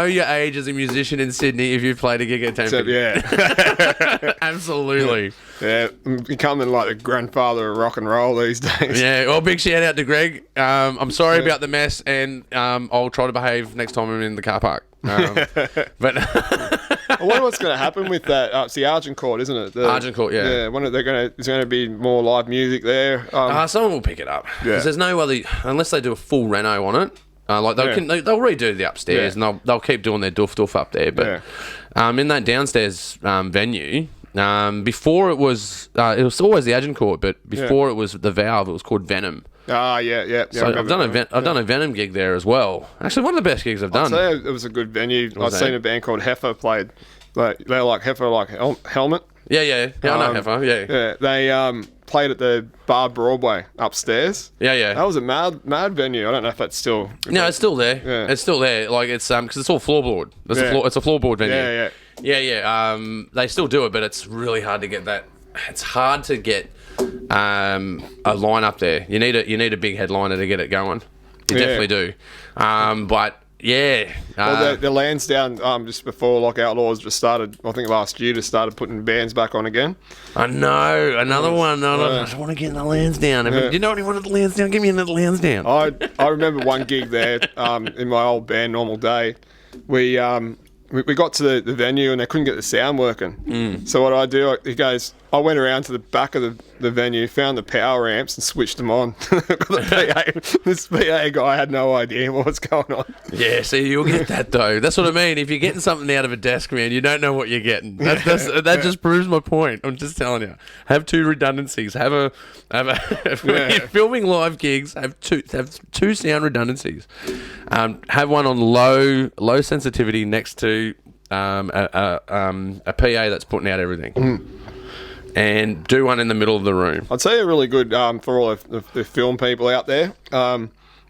[SPEAKER 1] your age as a musician in Sydney if you've played a gig at Tempe.
[SPEAKER 2] Yeah,
[SPEAKER 1] absolutely.
[SPEAKER 2] Yeah, becoming like the grandfather of rock and roll these days.
[SPEAKER 1] Yeah, well, big shout out to Greg. I'm sorry about the mess, and I'll try to behave next time I'm in the car park. But
[SPEAKER 2] I wonder what's going to happen with that. It's the Argent Court, isn't it?
[SPEAKER 1] Argent Court, yeah.
[SPEAKER 2] Yeah, there's going to be more live music there.
[SPEAKER 1] Someone will pick it up.
[SPEAKER 2] Yeah.
[SPEAKER 1] Because there's no other, unless they do a full reno on it. They'll redo the upstairs, and they'll keep doing their doof up there. But in that downstairs venue. Before it was always the Argent Court, but before it was the Valve, it was called Venom.
[SPEAKER 2] Yeah.
[SPEAKER 1] So I've done a Venom gig there as well. Actually, one of the best gigs I've done.
[SPEAKER 2] I'd say it was a good venue. I've seen a band called Heifer played. They're like Heifer, like Helmet.
[SPEAKER 1] Yeah. I know Heifer.
[SPEAKER 2] Yeah. They played at the Bar Broadway upstairs.
[SPEAKER 1] Yeah.
[SPEAKER 2] That was a mad venue. I don't know if that's still.
[SPEAKER 1] No, it's still there.
[SPEAKER 2] Yeah.
[SPEAKER 1] It's still there. Like it's because it's all floorboard. It's a floorboard venue. Yeah. They still do it, but it's really hard to get that. It's hard to get a line up there. You need a big headliner to get it going. You definitely do. But yeah.
[SPEAKER 2] Well, the Lansdowne just before like Outlaws just started. I think last year just started putting bands back on again.
[SPEAKER 1] I know another one. I just want to get in the Lansdowne. Do you know anyone at the Lansdowne? Give me another Lansdowne.
[SPEAKER 2] I remember one gig there in my old band, Normal Day. We got to the venue and they couldn't get the sound working. So what I do, he goes, I went around to the back of the venue, found the power amps and switched them on. This PA guy had no idea what was going on.
[SPEAKER 1] Yeah, see, you'll get that though. That's what I mean. If you're getting something out of a desk, man, you don't know what you're getting. That just proves my point. I'm just telling you. Have two redundancies. When you're filming live gigs, have two sound redundancies. Have one on low sensitivity next to a PA that's putting out everything. And do one in the middle of the room.
[SPEAKER 2] I'd say a really good for all of the film people out there. I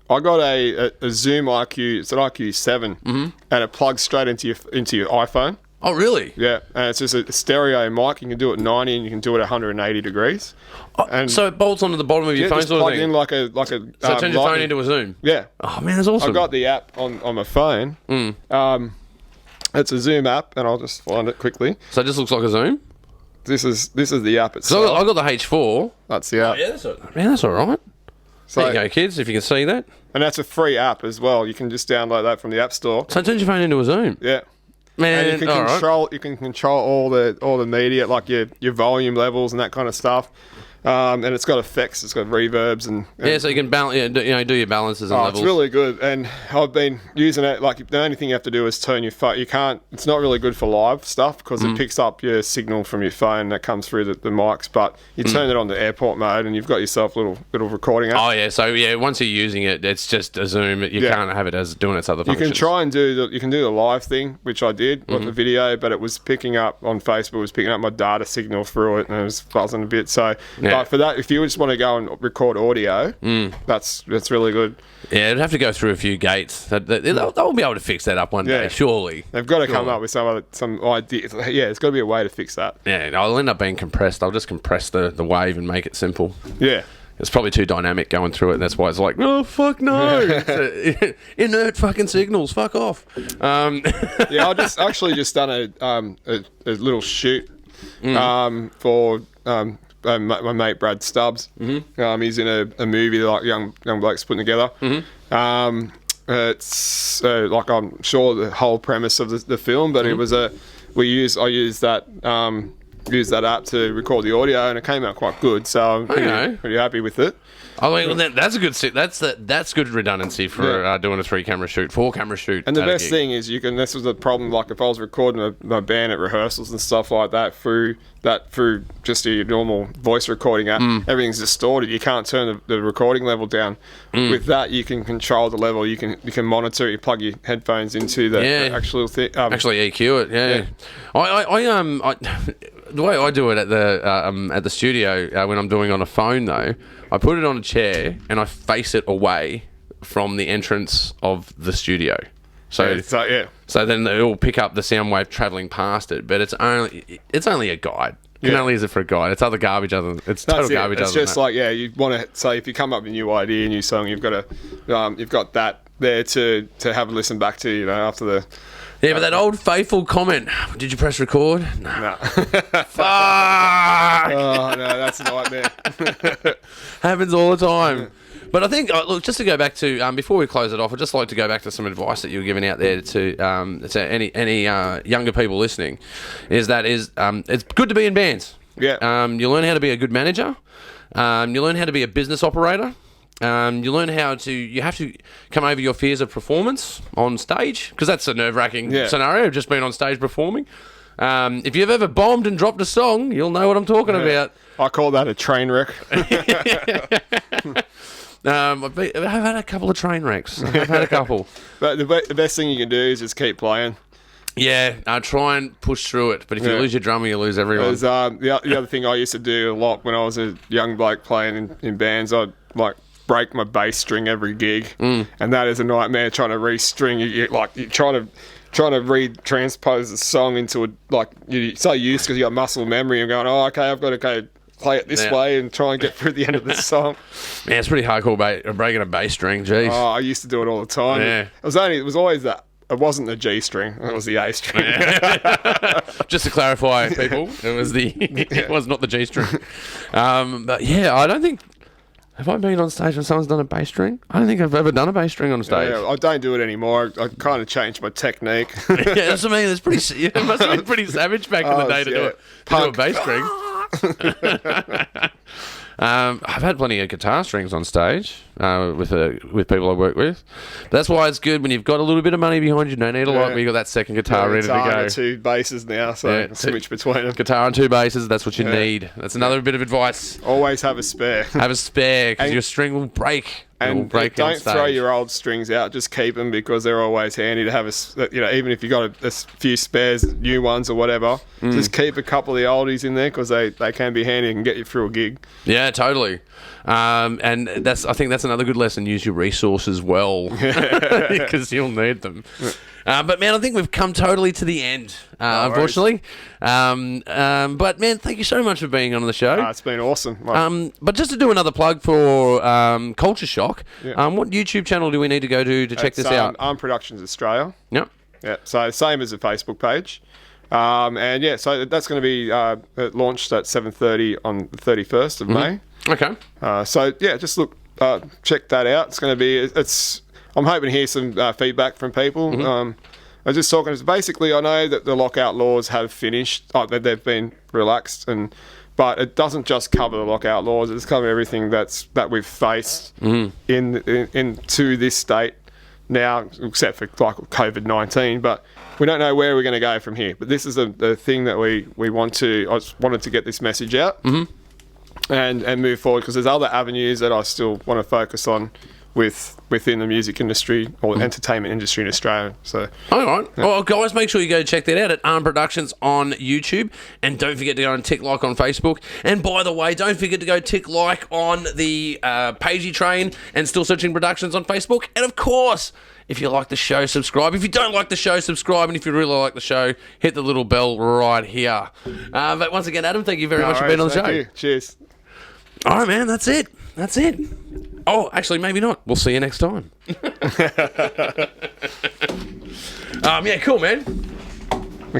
[SPEAKER 2] got a Zoom IQ. It's an IQ 7, and it plugs straight into your iPhone.
[SPEAKER 1] Oh, really?
[SPEAKER 2] Yeah, and it's just a stereo mic. You can do it at 90, and you can do it at 180 degrees. And
[SPEAKER 1] so it bolts onto the bottom of your phone,
[SPEAKER 2] just
[SPEAKER 1] sort of
[SPEAKER 2] plug
[SPEAKER 1] thing.
[SPEAKER 2] in like a.
[SPEAKER 1] So it turns your phone into a Zoom.
[SPEAKER 2] Yeah.
[SPEAKER 1] Oh man, that's awesome.
[SPEAKER 2] I got the app on my phone. It's a Zoom app, and I'll just find it quickly.
[SPEAKER 1] So it just looks like a Zoom.
[SPEAKER 2] This is the app itself.
[SPEAKER 1] So I got the H4.
[SPEAKER 2] That's the app.
[SPEAKER 1] Oh, yeah, that's all right.
[SPEAKER 2] So,
[SPEAKER 1] there you go, kids, if you can see that.
[SPEAKER 2] And that's a free app as well. You can just download that from the App Store.
[SPEAKER 1] So it turns your phone into a Zoom.
[SPEAKER 2] Yeah.
[SPEAKER 1] Man,
[SPEAKER 2] and you can control all the media, like your volume levels and that kind of stuff. And it's got effects. It's got reverbs and
[SPEAKER 1] so you can balance. Do your balances and levels.
[SPEAKER 2] It's really good. And I've been using it. Like the only thing you have to do is turn your phone. You can't. It's not really good for live stuff because it picks up your signal from your phone that comes through the mics. But you turn it on to airport mode, and you've got yourself a little recording app.
[SPEAKER 1] Oh yeah. So once you're using it, it's just a Zoom. You can't have it as doing its other functions.
[SPEAKER 2] You can try and do the live thing, which I did with the video, but it was picking up on Facebook. It was picking up my data signal through it, and it was buzzing a bit. So but for that, if you just want to go and record audio, that's really good.
[SPEAKER 1] Yeah, it'd have to go through a few gates. They'll be able to fix that up one day, surely.
[SPEAKER 2] They've got to come up with some idea. Yeah, there's got to be a way to fix that.
[SPEAKER 1] Yeah, I'll end up being compressed. I'll just compress the wave and make it simple.
[SPEAKER 2] Yeah.
[SPEAKER 1] It's probably too dynamic going through it, and that's why it's like, oh, fuck no. Inert fucking signals, fuck off.
[SPEAKER 2] Yeah, I just done a little shoot for... my mate Brad Stubbs. He's in a movie like young blokes putting together. It's like I'm sure the whole premise of the film, but it was I used that used that app to record the audio, and it came out quite good. So I'm pretty happy with it.
[SPEAKER 1] I mean, that's a good that's good redundancy for doing a 3-camera shoot, 4-camera shoot.
[SPEAKER 2] And the best thing is this was the problem, like if I was recording my band at rehearsals and stuff like that through just your normal voice recording app, everything's distorted. You can't turn the recording level down. With that, you can control the level. You can monitor. You plug your headphones into the actual thing.
[SPEAKER 1] Actually EQ it. Yeah. I the way I do it at the studio when I'm doing on a phone though, I put it on a chair and I face it away from the entrance of the studio. So then it will pick up the sound wave travelling past it, but it's only a guide. It only is it for a guide. It's other garbage. It's total garbage.
[SPEAKER 2] It's just like you want to say if you come up with a new idea, a new song, you've got that there to have a listen back to. After the.
[SPEAKER 1] Yeah, but that old faithful comment, did you press record?
[SPEAKER 2] No.
[SPEAKER 1] Fuck!
[SPEAKER 2] Oh, no, that's a nightmare.
[SPEAKER 1] Happens all the time. But I think, look, just to go back to, before we close it off, I'd just like to go back to some advice that you were giving out there to any younger people listening, is it's good to be in bands.
[SPEAKER 2] Yeah.
[SPEAKER 1] You learn how to be a good manager. You learn how to be a business operator. You learn you have to come over your fears of performance on stage, because that's a nerve-wracking scenario of just being on stage performing. If you've ever bombed and dropped a song, you'll know what I'm talking about.
[SPEAKER 2] I call that a train wreck.
[SPEAKER 1] I've had a couple of train wrecks. I've had a couple.
[SPEAKER 2] But the best thing you can do is just keep playing.
[SPEAKER 1] Yeah, try and push through it. But if you lose your drummer, you lose everyone.
[SPEAKER 2] The other thing I used to do a lot when I was a young bloke playing in bands, I'd break my bass string every gig, and that is a nightmare trying to re-string. You're trying to re-transpose the song into you're so used because you got muscle memory and going, I've got to play it this way and try and get through the end of the song.
[SPEAKER 1] Man, it's pretty hardcore breaking a bass string. Jeez.
[SPEAKER 2] Oh, I used to do it all the time.
[SPEAKER 1] Yeah.
[SPEAKER 2] It was always that. It wasn't the G string. It was the A string.
[SPEAKER 1] Just to clarify, people, it was not the G string. But yeah, I don't think. Have I been on stage when someone's done a bass string? I don't think I've ever done a bass string on stage.
[SPEAKER 2] Yeah, I don't do it anymore. I kind of changed my technique.
[SPEAKER 1] Yeah, that's what I mean. It must have been pretty savage back in the day to do a bass string. I've had plenty of guitar strings on stage with people I work with. But that's why it's good when you've got a little bit of money behind you. You don't need a lot, but you've got that second guitar ready to go.
[SPEAKER 2] 2 basses now, so switch between them.
[SPEAKER 1] Guitar and 2 basses, that's what you need. That's another bit of advice.
[SPEAKER 2] Always have a spare.
[SPEAKER 1] Have a spare, because your string will break.
[SPEAKER 2] And don't throw your old strings out. Just keep them, because they're always handy to have. Even if you got a few spares, new ones or whatever, just keep a couple of the oldies in there, because they can be handy and get you through a gig.
[SPEAKER 1] Yeah, totally. And I think that's another good lesson. Use your resources well, because you'll need them. But man, I think we've come totally to the end, unfortunately. But man, thank you so much for being on the show.
[SPEAKER 2] It's been awesome.
[SPEAKER 1] But just to do another plug for Culture Shock, what YouTube channel do we need to go to check this out?
[SPEAKER 2] Arm Productions Australia.
[SPEAKER 1] Yep.
[SPEAKER 2] Yeah. So same as the Facebook page. So that's going to be launched at 7:30 on the 31st of May.
[SPEAKER 1] Okay.
[SPEAKER 2] Just look, check that out. It's going to be. I'm hoping to hear some feedback from people. I was just talking. Basically, I know that the lockout laws have finished. That they've been relaxed, but it doesn't just cover the lockout laws. It's covered everything that we've faced into this state now, except for COVID-19. But we don't know where we're going to go from here. But this is the thing that we want to. I just wanted to get this message out and move forward, because there's other avenues that I still want to focus on within the music industry or entertainment industry in Australia. So,
[SPEAKER 1] all right. Yeah. Well, guys, make sure you go check that out at Arm Productions on YouTube, and don't forget to go and tick like on Facebook. And by the way, don't forget to go tick like on the Pagey train and Still Searching Productions on Facebook. And of course, if you like the show, subscribe. If you don't like the show, subscribe. And if you really like the show, hit the little bell right here. But once again, Adam, thank you very much for being on the show.
[SPEAKER 2] Thank you. Cheers.
[SPEAKER 1] All right, man. That's it. Oh, actually, maybe not. We'll see you next time. Yeah, cool, man.